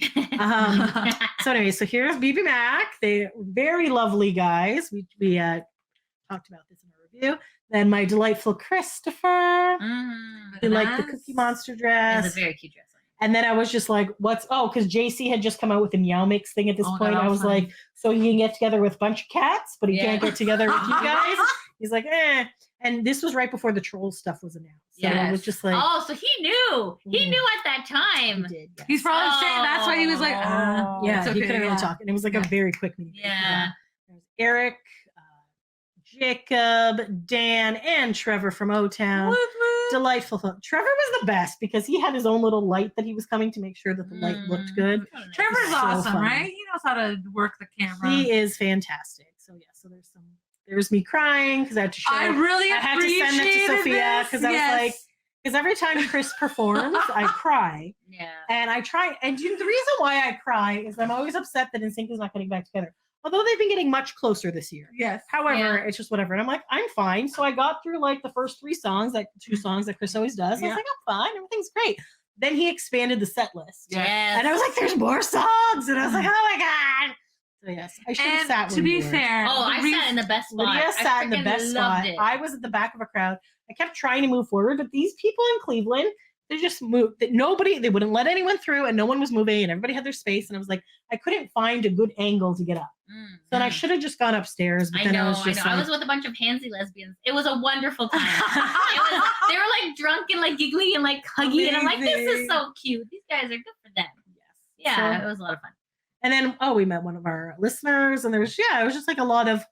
okay. mm. So anyway, so here's BB Mac. They're very lovely guys. We talked about this in our review. Then my delightful Christopher. Mhm. He liked the Nice. Cookie Monster It's dress. a very cute dress. And then I was just like, what's because JC had just come out with the Meow Mix thing at this Oh, point. that I was was funny. like, so he can get together with a bunch of cats, but he Yeah. can't get together with you guys. He's like, eh. And this was right before the troll stuff was announced. So it was Yes. just like, Oh, so he knew. He Yeah. knew at that he time. did. Yes. He's probably saying that's why he was like, Oh. yeah, it's he okay, couldn't really yeah. talk. And it was like a very quick meeting. Yeah. There's Eric, Jacob, Dan, and Trevor from O-Town. Woot woot. Delightful fun. Trevor was the best because he had his own little light that he was coming to make sure that the light looked good. Trevor's So awesome, funny. right? He knows how to work the camera. He is fantastic. So yeah, so there's me crying because I had to show I really I had to send it to appreciated Sophia this. 'cause I was Yes. like, because every time Chris performs, I cry. Yeah. And I try, and the reason why I cry is I'm always upset that NSYNC is not getting back together. Although they've been getting much closer this year. Yes. However, Yeah. it's just whatever. And I'm like, I'm fine. So I got through like the first 3 songs, like 2 songs that Chris always does. I Yeah. was like, I'm fine. Everything's great. Then he expanded the set list. Yes. And I was like, there's more songs. And I was like, oh my God. So yes, I should have sat And to where be you were. fair, Oh, the I reason- sat in the best spot. Lydia I sat in the freaking best loved spot. it. I was at the back of a crowd. I kept trying to move forward, but these people in Cleveland, they just moved. They wouldn't let anyone through, and no one was moving, and everybody had their space. And I was like, I couldn't find a good angle to get up. Mm, So then I mm. should have just gone upstairs. But I then know, I was just I like, was with a bunch of handsy lesbians. It was a wonderful time. They were like drunk and like giggly and like huggy, and I'm like, this is Amazing. so cute. These guys are good for them. yes. Yeah, So- it was a lot of fun. and then we met one of our listeners, and it was just like a lot of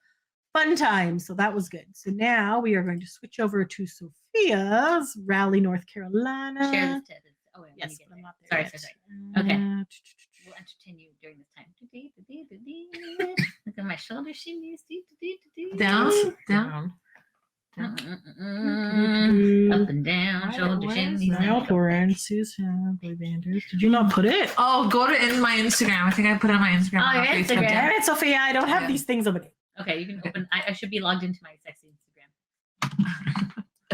fun times. So that was good. So now we are going to switch over to Sophia's Raleigh, North Carolina. Share this, Ted. Oh, wait, Yes, let me but I'm get not there. there. Sorry, yet. Okay. Uh, We'll entertain you during this time. Look at my shoulder shimmies. down, down. Up and down, shoulder shimmies. Niall Horan, Susan, Boy Banders. Did you not put it? Oh, go to in my Instagram. I think I put it on my Instagram. Oh, on your Facebook. Instagram. Damn it, Sophia! I don't have Yeah. these things over there. Okay, you can open. I should be logged into my sexy Instagram.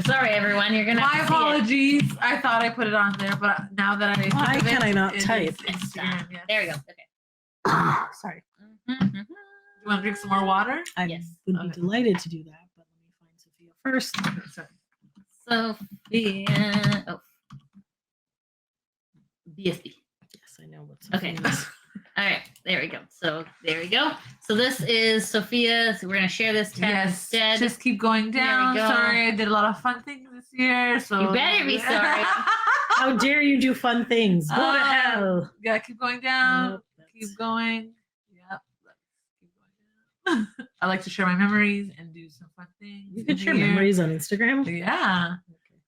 Sorry, everyone. You're gonna. My have to see it. apologies. I thought I put it on there, but now that I Why think of can it, I not it is type? Instagram, yeah. There we go. Okay. Sorry, Mhm. You want to drink some more water? I Yes. would be Okay. delighted to do that, but let me find Sophia first. Sorry. Sophia. Oh. BSB. Yes, I know what's Okay. All right, there we go. So there we go. So this is Sophia. So we're gonna share this tab Yes, instead. just keep going There we down. go. Sorry, I did a lot of fun things this year. So You better be sorry. How dare you do fun things? Go to hell. Yeah, keep going down. Nope, that's- Keep going. Yep. Let's keep going down. I like to share my memories and do some fun things. You in could the share year. memories on Instagram. Yeah.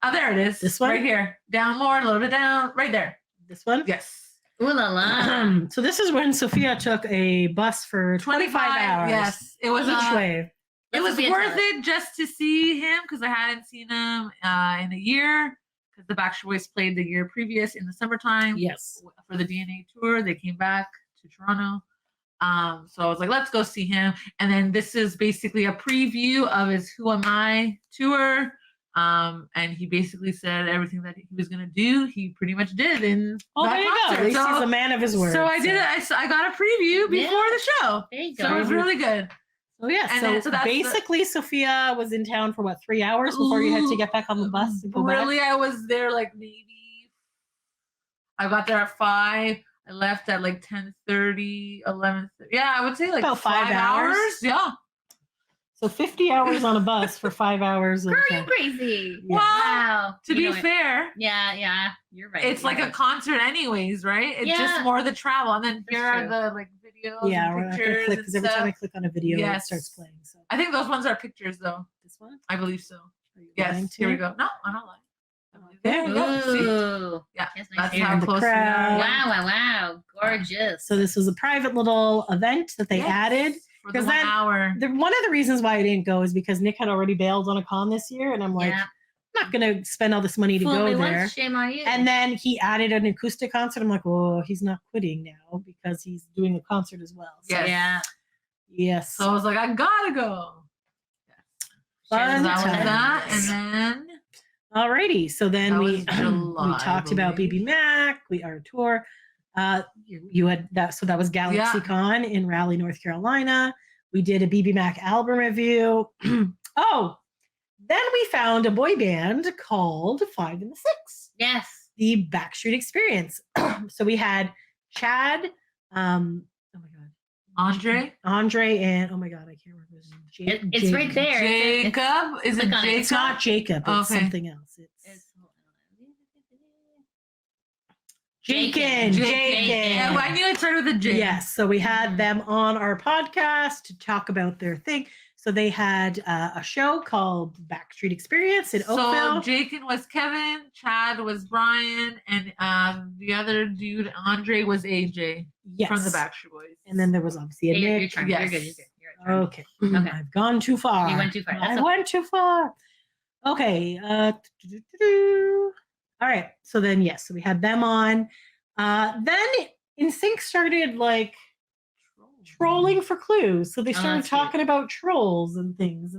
Oh, there it is. This one? Right here. Down more, a little bit down. Right there. This one? Yes. Ooh la la. So this is when Sophia took a bus for 25 hours. Yes. It was Each way. It Let's was be worth intelligent. it just to see him because I hadn't seen him in a year because the Backstreet Boys played the year previous in the summertime. Yes. For the DNA tour. They came back to Toronto. So I was like, let's go see him. And then this is basically a preview of his Who Am I tour. And he basically said everything that he was gonna do, he pretty much did in Oh, that there you go. concert. At least So- he's a man of his word. So I did it. I got a preview before Yeah. the show. There you go. So it was really good. So yeah, And so, then- so that's the- basically Sophia was in town for what, 3 hours before you had to get back on the bus and go Really, back? I was there like maybe. I got there at 5. I left at like 10:30, 11. Yeah, I would say like About 5 5 hours? Yeah. So 50 hours on a bus for 5 hours. Of, Girl, you crazy. Yeah. Wow. To You be know what? fair, Yeah, you're right. it's you're like a right. concert, anyways, right? It's Yeah. just more the travel, and then That's here are true. the like videos. yeah, and we're not gonna pictures click and because every time I stuff. click on a video, it Yes. starts playing. So I think those ones are pictures, though. this one? I believe so. Are you Yes. lying to Here we me? go. No, I'm not lying. Okay. There you go. See? Ooh. Yeah, Yes, nice that's hair. how And the close crowd. we are. Wow. Gorgeous. So this was a private little event that they Yes. added. For the 'Cause 1 then hour. One of the reasons why I didn't go is because Nick had already bailed on a con this year, and I'm like, yeah. I'm not gonna spend all this money to Fool me go once, there. shame on you. And then he added an acoustic concert. I'm like, oh, he's not quitting now because he's doing a concert as well. So, Yes. yeah. yes. So I was like, I gotta go. Fun So that was times. that, and then Alrighty. So then That we was July, we talked I about believe. BB Mac. Our tour. You had that. So that was GalaxyCon in Raleigh, North Carolina. We did a BB Mac album review. Oh, then we found a boy band called 5 and the 6. Yes. The Backstreet Experience. So we had Chad, oh my god, Andre, and oh my god, I can't remember his name. It's right there. Jacob. Is it click on it. Jacob? It's not Jacob. It's Okay. something else. It's Jakin. Yeah, I knew it started with a J. Yes. So we Mm-hmm. had them on our podcast to talk about their thing. So they had a show called Backstreet Experience in So Oakville. Jacob was Kevin, Chad was Brian, and the other dude, Andre, was AJ Yes. from the Backstreet Boys. And then there was obviously a Yeah, you're Nick. trying. Yes. You're good. You're good. You're right. Okay. Okay. I've gone too far. You went too far. That's I okay. went too far. Okay. All right. So then, yes. So we had them on. Then NSYNC started like trolling for clues. So they Oh, started that's cute. talking about trolls and things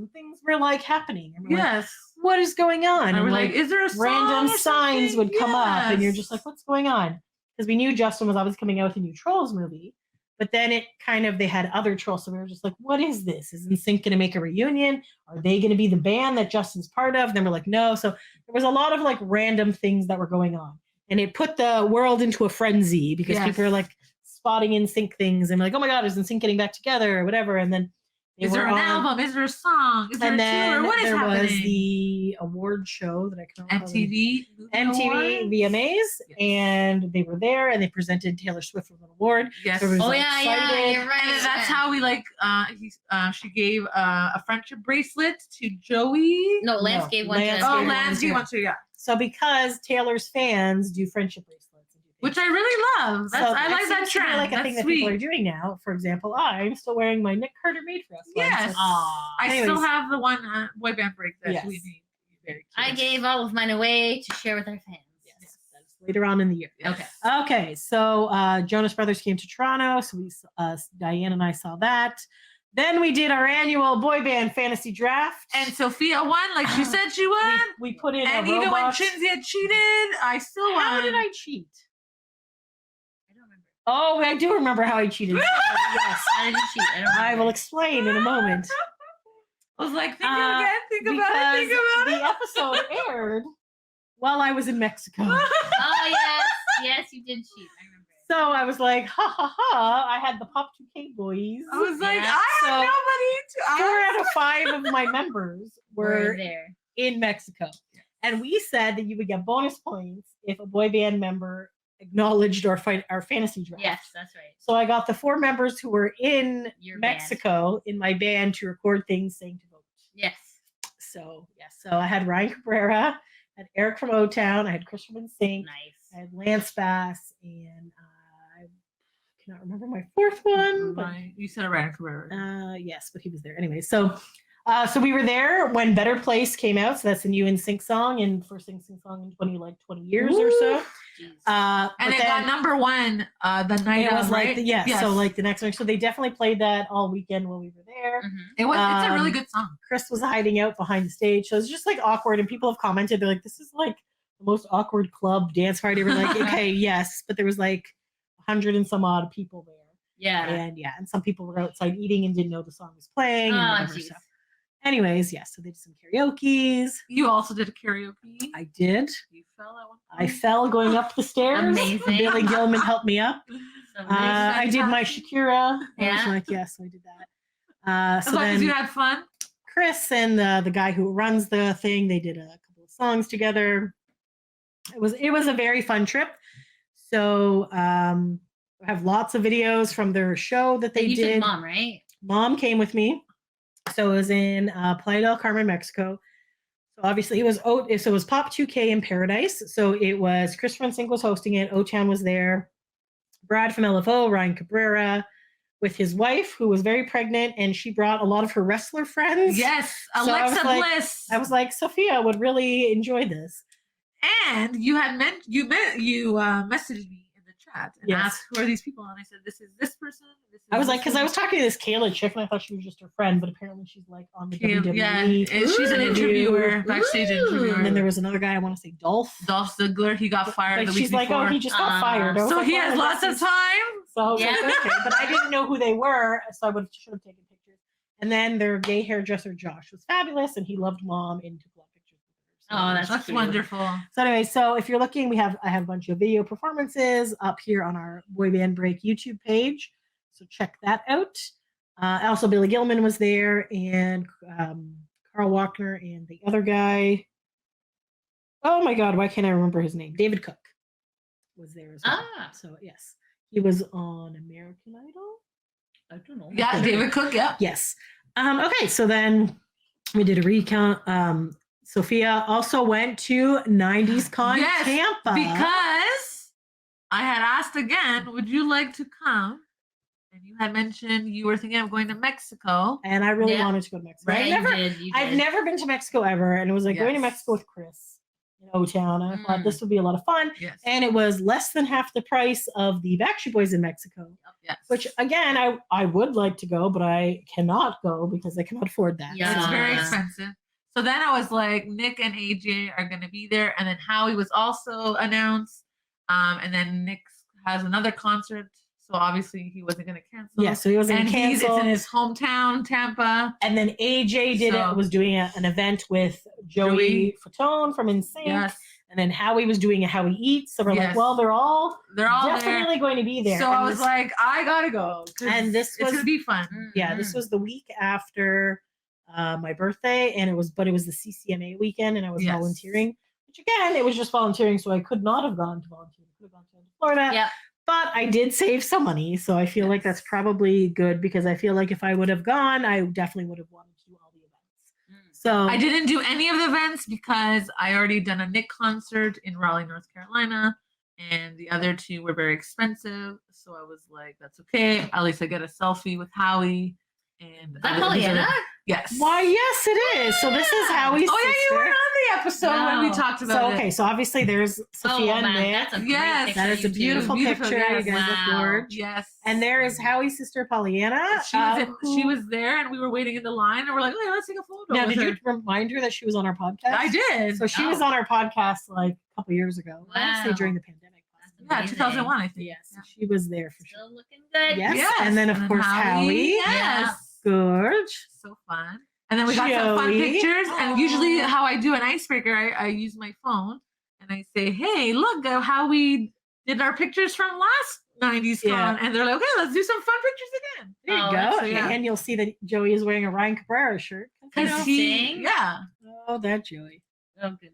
were like happening. And we're like, Yes. what is going on? And we're And like, is there a song random or signs something? would come up, and you're Yes. just like, what's going on? Because we knew Justin was always coming out with a new Trolls movie. But then it kind of, they had other trolls. So we were just like, what is this? Is NSYNC going to make a reunion? Are they going to be the band that Justin's part of? And then we're like, no. So there was a lot of like random things that were going on. And it put the world into a frenzy because Yes. people are like spotting NSYNC things and like, oh my God, is NSYNC getting back together or whatever? And then they Is there were an on- album? Is there a song? Is there and a then tour? What is there happening? was the award show that I can't remember. MTV Awards? VMAs, Yes. and they were there and they presented Taylor Swift with an award. Yes. Everybody's Oh like, yeah, excited. you're right. And then that's yeah. how we like. She gave a friendship bracelet to Joey. No, Lance gave one Lance to Oh, gave Lance, you yeah. want to? Yeah. So because Taylor's fans do friendship bracelets, and do things. Which I really love. That's, So I like that seems to be trend. like a That's thing that sweet. people are doing now. For example, I'm still wearing my Nick Carter made for us. one, Yes. so- I still Anyways. have the one boy band break that Yes. we made. Very cute. I gave all of mine away to share with our fans. Yes, that's later on in the year. Okay. Okay, so Jonas Brothers came to Toronto, so we Diane and I saw that. Then we did our annual boy band fantasy draft, And Sophia won, like she said she would. we put in And a even when robot. Chinzy had cheated, I still won. How did I cheat? I don't remember. Oh, I do remember how I cheated. Yes, How did you cheat? I don't I remember. will explain in a moment. I was like, think Uh, again, think about it, think Because about the it. episode aired while I was in Mexico. Oh yes, yes, you did cheat. I remember. So I was like, ha ha ha! I had the Pop 2K boys. I was like, Yeah, I so have nobody to 4 ask. out of 5 of my members We're were there. in Mexico, and we said that you would get bonus points if a boy band member acknowledged our fantasy draft. Yes, that's right. So I got the 4 members who were in Your band. Mexico in my band to record things saying to vote. Yes. So yes, so I had Ryan Cabrera, I had Eric from O-Town, I had Christopher Sink, Nice. I had Lance Bass, and I cannot remember my 4th one. But, Right. You said Ryan Cabrera. yes, but he was there anyway. So we were there when Better Place came out. So that's the new NSYNC song, and first NSYNC song in 20 years or so. Jeez. And And it got #1 the night it was of, like right? the, so like the next one. So they definitely played that all weekend while we were there. Mhm. It was. It's a really Um, good song. Chris was hiding out behind the stage, so it's just like awkward. And people have commented, they're like, "This is like the most awkward club dance party." We're like, "Okay, yes," but there was like 100 and some odd people there, Yeah. and some people were outside eating and didn't know the song was playing. And Oh, whatever, jeez. so. Anyways, yes, so they did some karaoke's. You also did a karaoke. I did. You fell at one I point. fell going up the stairs. Amazing. Billy Gilman helped me up. So I did my Shakira. I was Yeah. like, yes, I did that. As So long as then you had fun. Chris and the guy who runs the thing, they did a couple of songs together. It was a very fun trip. So I have lots of videos from their show that they you did. took mom, right? Mom came with me. So it was in Playa del Carmen, Mexico. So obviously it was Pop 2K in Paradise. So it was Chris Sink was hosting it. O-Town was there. Brad from LFO, Ryan Cabrera, with his wife, who was very pregnant, and she brought a lot of her wrestler friends. Yes, So I was Alexa like- Bliss. I was like, Sophia would really enjoy this. And you had messaged me in the chat and Yes. asked, "Who are these people?" And I said, "This is this person." This is I was this like, because I was person." talking to this Kayla chick, and I thought she was just her friend, but apparently she's like on the WWE. Yeah, and she's an interviewer, backstage interviewer. And then there was another guy, I want to say Dolph. Dolph Ziggler. He got fired But the week she's like, before. oh, he just got fired. I was so like, he well, has I lots guess of he's- time. So I was like, Yeah. okay, but I didn't know who they were, so I should have taken pictures. And then their gay hairdresser Josh was fabulous, and he loved Mom and took a lot of pictures with her. So Oh, it was that's That's cute. wonderful. So anyway, so if you're looking, I have a bunch of video performances up here on our Boy Band Break YouTube page. So check that out. Also, Billy Gilman was there, and Carl Walkner, and the other guy. Oh my God, why can't I remember his name? David Cook was there as well. Ah. So yes, he was on American Idol. I don't know. Yeah, David Cook. Yeah. Yes. Okay, so then we did a recount. Sophia also went to 90s Con Yes, Tampa. Because I had asked again, "Would you like to come?" And you had mentioned you were thinking of going to Mexico. And I really Yeah. wanted to go to Mexico. Right, I've you did. never been to Mexico ever, and it was like going to Yes. Mexico with Chris in O-Town. And I thought Mm. this would be a lot of fun. Yes. And it was less than half the price of the Backstreet Boys in Mexico, Yes. which again, I would like to go, but I cannot go because I cannot afford that. Yeah. It's very Yeah. expensive. So then I was like, Nick and AJ are going to be there. And then Howie was also announced. And then Nick has another concert. So obviously he wasn't going to cancel. Yeah, so he was going And to it's cancel. in his hometown, Tampa. And then AJ So- was doing an event with Joey Fatone from NSYNC. Yes. And then Howie was doing a Howie Eats. So we're like, Yes. well, they're all They're all definitely going to be there. there. So And I was this- like, I got to go. 'cause And this it's was- going to be fun. yeah, this was the week after my birthday, and it was the CCMA weekend, and I was Yes. volunteering. Which again, it was just volunteering, so I could not have gone to volunteer. I could have gone to Florida. Yep. But I did save some money, so I feel like that's probably good because I feel like if I would have gone, I definitely would have wanted to do all the events. So I didn't do any of the events because I already done a Nick concert in Raleigh, North Carolina, and the other two were very expensive. So I was like, that's okay. At least I get a selfie with Howie. And Is that Pollyanna? Yes. why, yes, it is. So this is Howie's Oh yeah, you sister. were on the episode when we Wow. talked about So it. okay, so obviously there's Sophia Oh, and man, Nick. that's a great Yes. picture That is a you two. beautiful Beautiful, picture. yes. You guys look Wow. gorgeous. Yes. And there is Howie's sister Pollyanna. She was there, and we were waiting in the line, and we're like, "Oh, let's take a photo." Now, with did her. you remind her that she was on our podcast? I did. So she was Oh. on our podcast like a couple years ago. I want to say Wow. during the pandemic. That's Yeah, amazing. 2001, I think. Yes, so she was there for sure. Still looking good. Yes. Yes. And then, of course, Howie. Yes. Gorge. So fun. And then we got some fun Joey. pictures. And usually, how I do an icebreaker, I use my phone. and I say, "Hey, look at how we did our pictures from last 90s con," Yeah. and they're like, "Okay, let's do some fun pictures again." There you Oh, go. so, yeah. And you'll see that Joey is wearing a Ryan Cabrera shirt. Because he, Sing? yeah. Oh, that Joey. Oh goodness.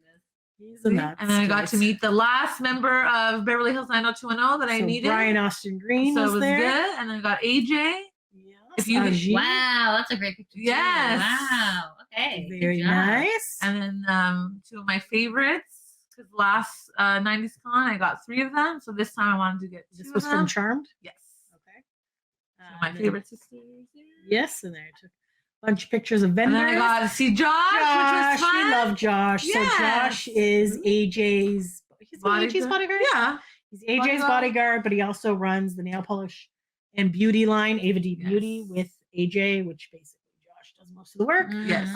He's a nuts. And then I got guys. to meet the last member of Beverly Hills 90210 that I So needed. Brian Austin Green so it was was there. good. And then I got AJ. Yes. If you- Ajit. Wow, that's a great picture. too. Yes. Wow. Okay. good Very job. nice. And then two of my favorites. Because last 90s con, I got 3 of them. So this time I wanted to get 2 This of was them. from Charmed. Yes. Okay. Two of my And favorite sisters. Yes, and there I took a bunch of pictures of vendors. And then I got to see Josh, which was fun. we love Josh. So Josh is AJ's. He's AJ's bodyguard. Yeah. He's AJ's Bodyguard. bodyguard, but he also runs the nail polish and beauty line, Ava D Yes. Beauty, with AJ, which basically Josh does most of the work. Yes.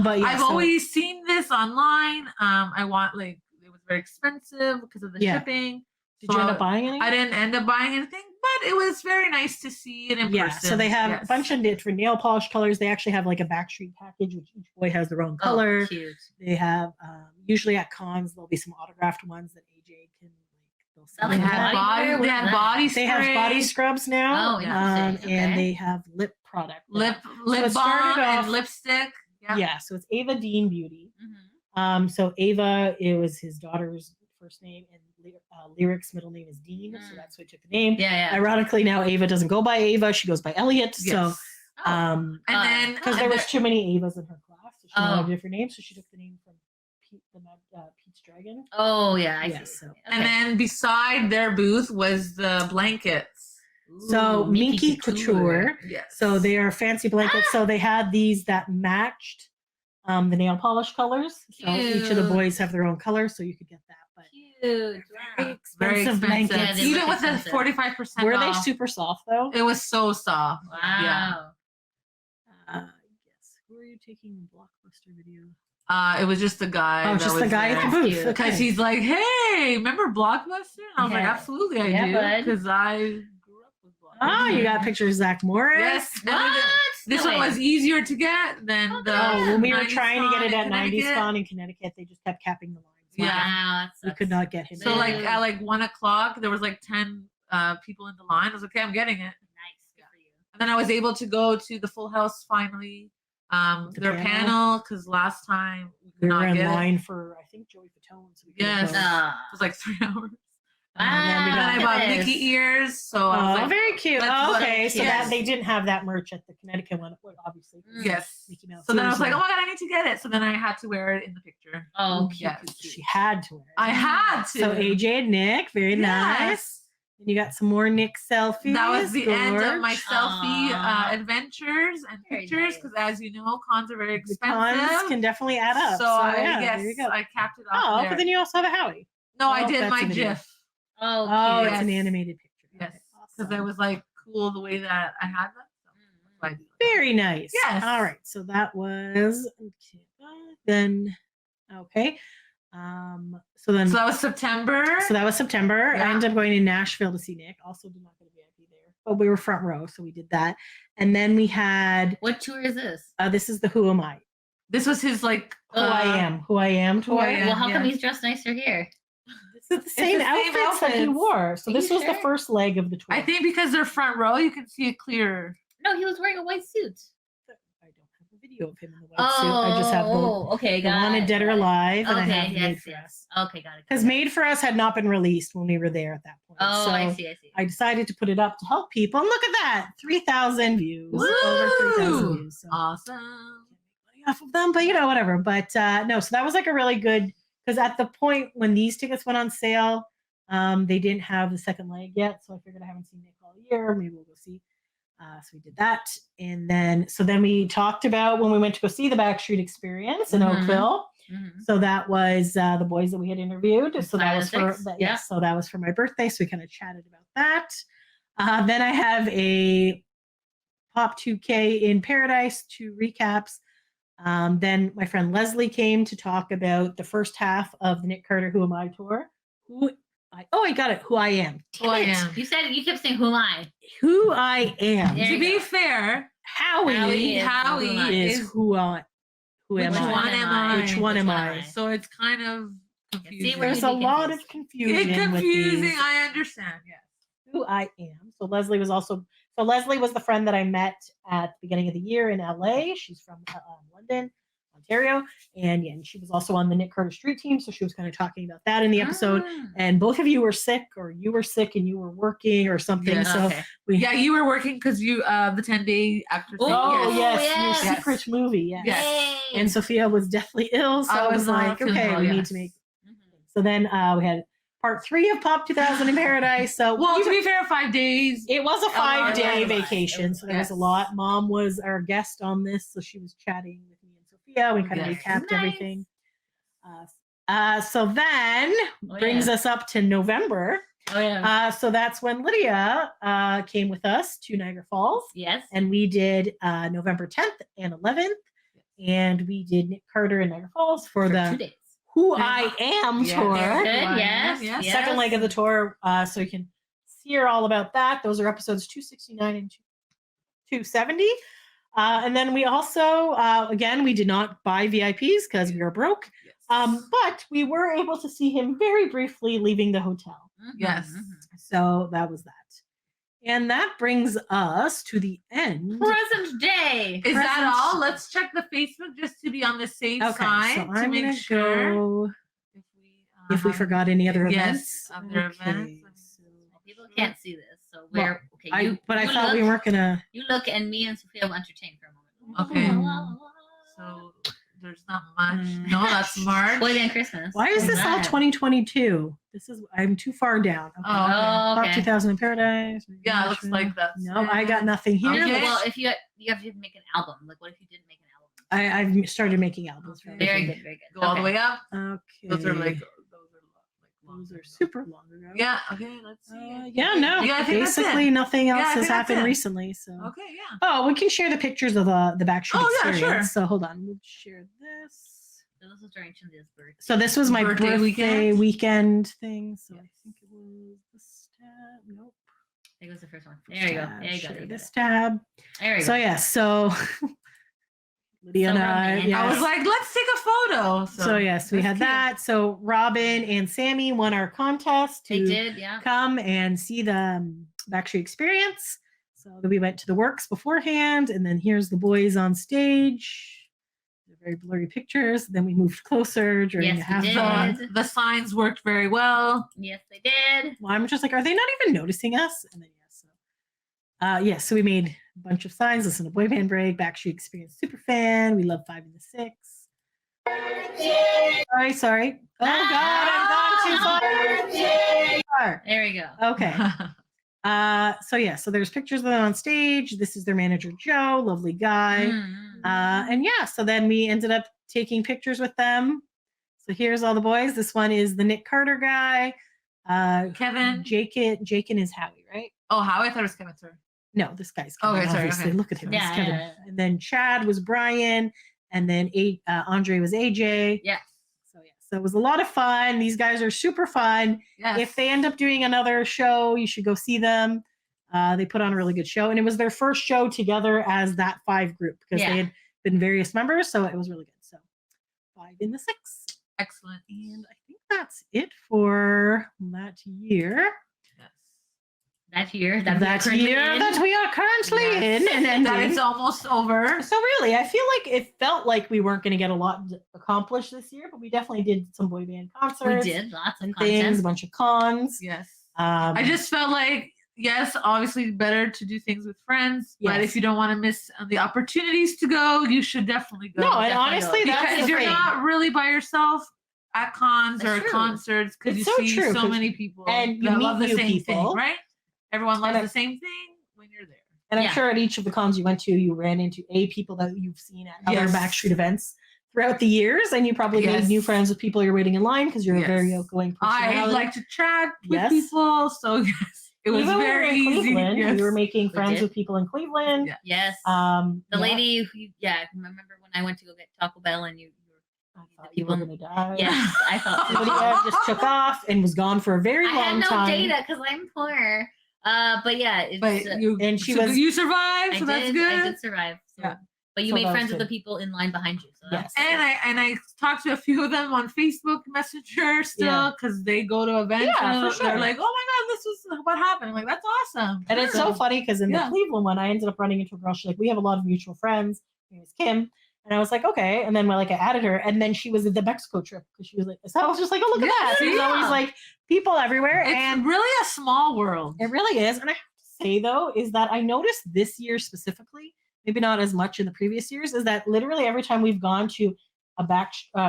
But yeah, I've so- always seen this online. I want it was very expensive because of the Yeah. shipping. Did you end up buying anything? I didn't end up buying anything, but it was very nice to see it in Yeah, person. so they have Yes. a bunch of different nail polish colors. They actually have like a Backstreet package, which each boy has their own Oh, color. cute. They have usually at cons there'll be some autographed ones that AJ can they'll sell. Like They them. had body body, wear? they What's had that? body They have spray, body scrubs now, Oh, interesting. and Okay. they have lip product. now. lip it started balm off- and lipstick. Yeah. Yeah, so it's Ava Dean Beauty. Mhm. So Ava, it was his daughter's first name, and Lyric's middle name is Dean, so Mm. that's why I took the name. Yeah, yeah. Ironically, now Ava doesn't go by Ava; she goes by Elliot. Yes. So, Oh. and then because there was too many Avas in her class, so she wanted Oh. a different name, so she took the name from Pete's Dragon. Oh yeah, I Yes, see. so- and then beside their booth was the blankets. So Ooh, Minky Couture. Yes. So they are fancy blankets. So they had these that matched the nail polish colors. So each of the Cute. boys have their own color, so you could get that. But Cute. very Wow. very expensive expensive. blankets. Yeah, they Even look with the expensive. 45% Were they off, super soft though? it was so soft. Wow. Yeah. Yes. Who are you taking the Blockbuster video? It was just the guy. Oh, that just the was guy at the there. booth. Cute. Because Okay. he's like, hey, remember Blockbuster? And I was like, Yeah. absolutely, I Yeah, do. bud. Because I grew up with Blockbuster. Oh, you got a picture of Zach Morris. Yes. And What? then this No one way. was easier to get than the. Oh, when we were 90s trying to get con it in at 90s Connecticut. Con in Connecticut, they just kept capping the lines. Yeah. Wow. that We sucks. could not get him. So in. like at like 1 o'clock, there was like 10 people in the line. I was like, okay, I'm getting it. Nice. Good for you. And then I was able to go to the Full House finally. The Their panel? panel because last time we could we not were in get it. line for I think Joey Fatone. So we couldn't Yes. go. Ah. It was like 3 hours. And then we And then I got- bought Yes. Mickey ears. So I was Oh, like, very cute. let's Oh, look. okay, so Yes. that they didn't have that merch at the Connecticut one, well, obviously. Mm. yes. Mickey Mouse So then I was ears like, oh and- my god, I need to get it. So then I had to wear it in the picture. Oh, cute, Yes. cute, cute. She had to wear it. I had to. So AJ and Nick, very nice. Yes. And you got some more Nick selfies. That was the end of my Gorge. selfie Aw. adventures and Very pictures nice. because, as you know, cons are very The expensive. cons can definitely add up. So, yeah, there you go. I capped it off Oh, there. but then you also have a Howie. no, I Oh, did that's my a video. GIF Oh, Oh, cute. it's an Yes. animated picture. Yes, Okay, because awesome. it was like cool the way that I had them. So that's why I did it. Very nice. Yes. All right. So that was then okay. So then So that was September. so that was September. Yeah. I ended up going to Nashville to see Nick. Also did not get a VIP there, but we were front row, so we did that. And then we had What tour is this? this is the Who Am I? This was his like. Who I am tour. Who I Am. Well, how come yeah. he's dressed nicer here? This is the same the same outfits that he outfits. wore. So Are this you was the sure? first leg of the tour. I think because they're front row, you can see it clearer. No, he was wearing a white suit. I don't have a video of him in the white suit. I just have okay, the got Wanted it, Dead or got it. Alive, and I Okay, have Made yes, for yes. Us. Okay, got it. Because Made for Us had not been released when we were there at that point. Oh, so I see, I see. I decided to put it up to help people. And look at that, 3,000 views, over 3,000 Woo! views. So Awesome. money off of them, but whatever. But no, so that was like a really good, because at the point when these tickets went on sale, they didn't have the second leg yet. So I figured I haven't seen Nick all year. Maybe we'll go see. So we did that. And then we talked about when we went to go see the Backstreet Experience in Mhm. Oakville. Mhm. So that was the boys that we had interviewed. So that Five was and for six, that, yeah. yes. So that was for my birthday. So we kind of chatted about that. Then I have a Pop 2K in Paradise, 2 recaps. Then my friend Leslie came to talk about the first half of the Nick Carter Who Am I tour. I got it. Who I Am. Who I Damn it. Am. You kept saying who am I? Who I am. There To you be go. fair, Howie, Howie is who am which I? one am I? Which one am I? So it's kind of confusing. we're There's a Really lot confused. of confusion. It's with confusing. these. I understand. Yes. Who I am. So Leslie was also. So Leslie was the friend that I met at the beginning of the year in LA. She's from London, Ontario, and yeah, and she was also on the Nick Carter Street team. So she was kind of talking about that in the episode. Ah. And both of you were sick, or you were sick and you were working, or something. Yeah. So Okay. we. Yeah, you were working because you the 10-day actor thing. Oh Yes. yes, your Yes. secret movie. Yes. Yes. Yay. And Sophia was definitely ill, so I I was was not like, feeling okay, well, we need yes. to make. Mhm. So then we had part 3 of Pop 2000 in Paradise. So Well, to be fair, 5 days. it was a lot, 5-day it was. vacation, so there was a Yes. lot. Mom was our guest on this, so she was chatting with me and Sophia. We kind of Yes. recapped Nice. everything. So then Oh, brings yeah. us up to November. Oh yeah. So that's when Lydia came with us to Niagara Falls, Yes. and we did November 10th and 11th, and we did Nick Carter in Niagara Falls for For the 2 days. Who Yeah. I Am Yeah, tour. Very good. Wow. Yes. Yes. yes. Second leg of the tour, so you can hear all about that. Those are episodes 269 and 270. And then we also, again, we did not buy VIPs because we were broke, but we were able to see him very briefly leaving the hotel. Mhm, Yes. mhm. So that was that. And that brings us to the end. Present day. Is that Presents. all? Let's check the Facebook just to be on the safe Okay, side so to I'm make gonna sure go if if we forgot any other yes, events. other events. so People can't see this, so Well, we're okay. but I you thought we look- weren't gonna. You look, and me and Sophia will entertain for a moment. Okay. La, la, la, la. So there's not much. Mm. No, that's March. Boy Band Christmas. Why is this all Right. 2022? This is I'm too far down. Okay. Oh, Oh, Pop okay. 2000 in Paradise. Yeah, it looks like that's No, I got nothing here. Okay. Well, if you have to make an album, like what if you didn't make an album? I've started making albums. For Okay. Very everything. good, very good. Go all the Okay. way up. Okay. Those are like those are super long ago. Yeah. Okay. Let's see. Yeah, no. Yeah, I think that's basically, it. nothing else Yeah, I has think that's happened it. recently. So. Okay. Yeah. Oh, we can share the pictures of the Backstreet Oh, yeah, experience. sure. So hold on, we'll share this. So this was during Chindia's birthday. So this was my Birthday birthday weekend? weekend thing. So I think it was this tab. Nope. I think it was the first one. There you go. Tab. There you go. Share There you this go. tab. There you So go. yeah, so Lydia So and I. romantic. Yes. I was like, let's take a photo. So yes, we that's had cute. that. So Robin and Sammy won our contest They to did, yeah. come and see the Backstreet Experience. So then we went to the works beforehand, and then here's the boys on stage. They're very blurry pictures. Then we moved closer during Yes, the half. we did. The signs worked very well. Yes, they did. Well, I'm just like, are they not even noticing us? And then yes, so we made a bunch of signs. Listen to Boy Band Break, Backstreet Experience Superfan. We love 5 and the 6. Sorry. Oh God, I've gone too far. There we go. Okay. So yeah, so there's pictures of them on stage. This is their manager Joe, lovely guy. Mm. And yeah, so then we ended up taking pictures with them. So here's all the boys. This one is the Nick Carter guy. Kevin. Jakin is Howie, right? Oh, how I thought it was Kevin, sorry. No, this guy's Kevin. Okay, sorry, Obviously, okay. look at him. Yeah, He's Kevin. yeah. And then Chad was Brian, and then Andre was AJ. Yes. So yeah, so it was a lot of fun. These guys are super fun. Yes. If they end up doing another show, you should go see them. They put on a really good show, and it was their first show together as that 5 group because Yeah. they had been various members, so it was really good. So 5 in the 6, Excellent. and I think that's it for that year. Yes. That year. That we are year currently in. that we are currently Yes. in, and That ending. it's almost over. So really, I feel like it felt like we weren't going to get a lot accomplished this year, but we definitely did some boy band We concerts did lots of and content. things, a bunch of cons. Yes. Um, I just felt like, yes, obviously better to do things with friends, but Yes. if you don't want to miss the opportunities to go, you should definitely go. no, and definitely honestly, go. that's because the you're thing. not really by yourself at cons That's or true. concerts because you It's so see true, so 'cause- many people and you that meet love the new same people. thing, right? Everyone loves And I- the same thing when you're there. And I'm Yeah. sure at each of the cons you went to, you ran into people that you've seen at other Yes. Backstreet events throughout the years, and you probably made Yes. new friends with people you're waiting in line because you're a very Yes. outgoing I personality. like to chat with Yes. people, so yes, it was Even when we were very in easy. Cleveland, Yes. we were making friends did. with people in Cleveland. Yeah. Yes. The the lady who, I remember when I went to go get Taco Bell and you I were thought you were people. gonna die. Yes, I thought so. Lydia just took off and was gone for a very I long had no time. data because I'm poor. But yeah, it's, But you, And she so was- you survived, I so did, that's I good. did survive. So. Yeah. But But you So made that was friends with the good. people in line behind you. So Yes. that's And I talked to a few of them on Facebook Messenger still Yeah. because they go to events. Yeah, and for sure. They're like, "Oh my God, this was what happened." I'm like, "That's awesome." And it's so funny because in Yeah. the Cleveland one, I ended up running into a girl. She's like, we have a lot of mutual friends. Her name is Kim. And I was like, okay. And then I added her. And then she was at the Mexico trip because she was like, so I was just like, oh, look at that. There's Yeah. always like people everywhere. It's And really a small world. it really is. And I have to say, though, is that I noticed this year specifically, maybe not as much in the previous years, is that literally every time we've gone to a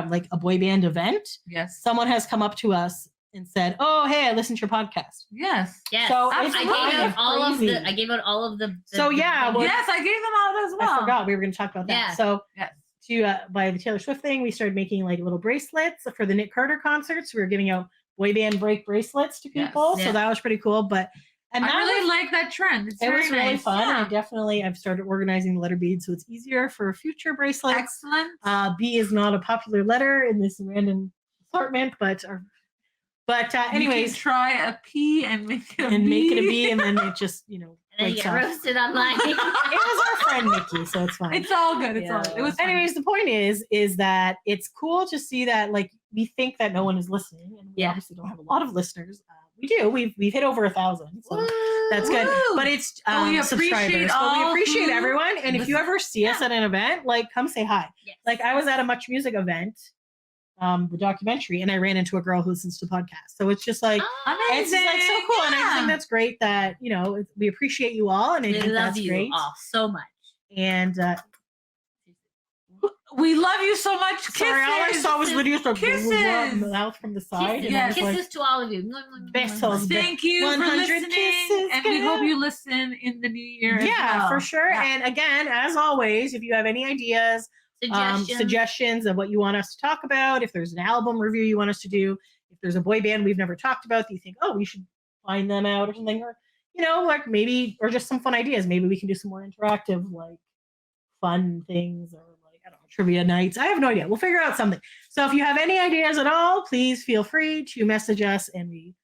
like a boy band event, Yes. someone has come up to us and said, oh, hey, I listened to your podcast. Yes. yes. So I it's gave kind out of all of crazy. the. I gave out all of the. So, yeah, well, Yes, I gave them out as well. I forgot we were going to talk about that. Yeah. So Yes. by the Taylor Swift thing, we started making like little bracelets for the Nick Carter concerts. We were giving out boy band break bracelets to Yes. people, Yeah. so that was pretty cool. But and I that really was, like that trend. It's it very was really nice. fun. Yeah. I've started organizing the letter beads, so it's easier for future bracelets. Excellent. B is not a popular letter in this random assortment, but You anyways, can try a P and make it a and B. make it a B, and then it just And then you breaks get off. roasted online. It was our friend Nikki, so it's fine. It's all good. It's Yeah. all good. It was fun. Anyways, the point is that it's cool to see that like we think that no one is listening, and we Yeah. obviously don't have a lot of listeners. We do. We've hit over 1,000, so that's good. Woo! But it's But we appreciate subscribers. But we all appreciate who everyone. And if you listen. ever see us at an event, like come say hi. Yes. Like I was at a Much Music event, the documentary, and I ran into a girl who listens to the podcast. So it's just like it's just, like so cool, and I just think that's great that we appreciate you all, and I We think love that's you great. all so much. And We love you so much. Kisses. sorry, all I saw was Lydia's Kisses. mouth from the side. Kisses, And I was Yes. like, kisses to all of you. Besos. Thank you for 100 listening, kisses, and we hope girl. you listen in the new year. as yeah, well. for sure. Yeah. And again, as always, if you have any ideas, suggestions of what you want us to talk about, if there's an album review you want us to do, if there's a boy band we've never talked about that you think, oh, we should find them out or something, or like maybe, or just some fun ideas. Maybe we can do some more interactive, like fun things, or like I don't know, trivia nights. I have no idea. We'll figure out something. So if you have any ideas at all, please feel free to message us, and we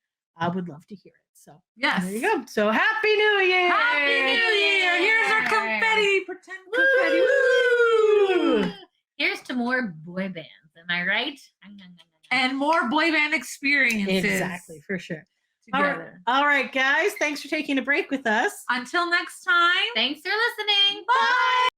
would love to hear it. So Yes. there you go. So Happy New Year! Happy New Year! Here's our confetti. Pretend confetti. Woo! Here's to more boy bands. Am I right? And more boy band experiences. Exactly, for sure. All right. Together. All right, guys. Thanks for taking a break with us. Until next time. Thanks for listening. Bye.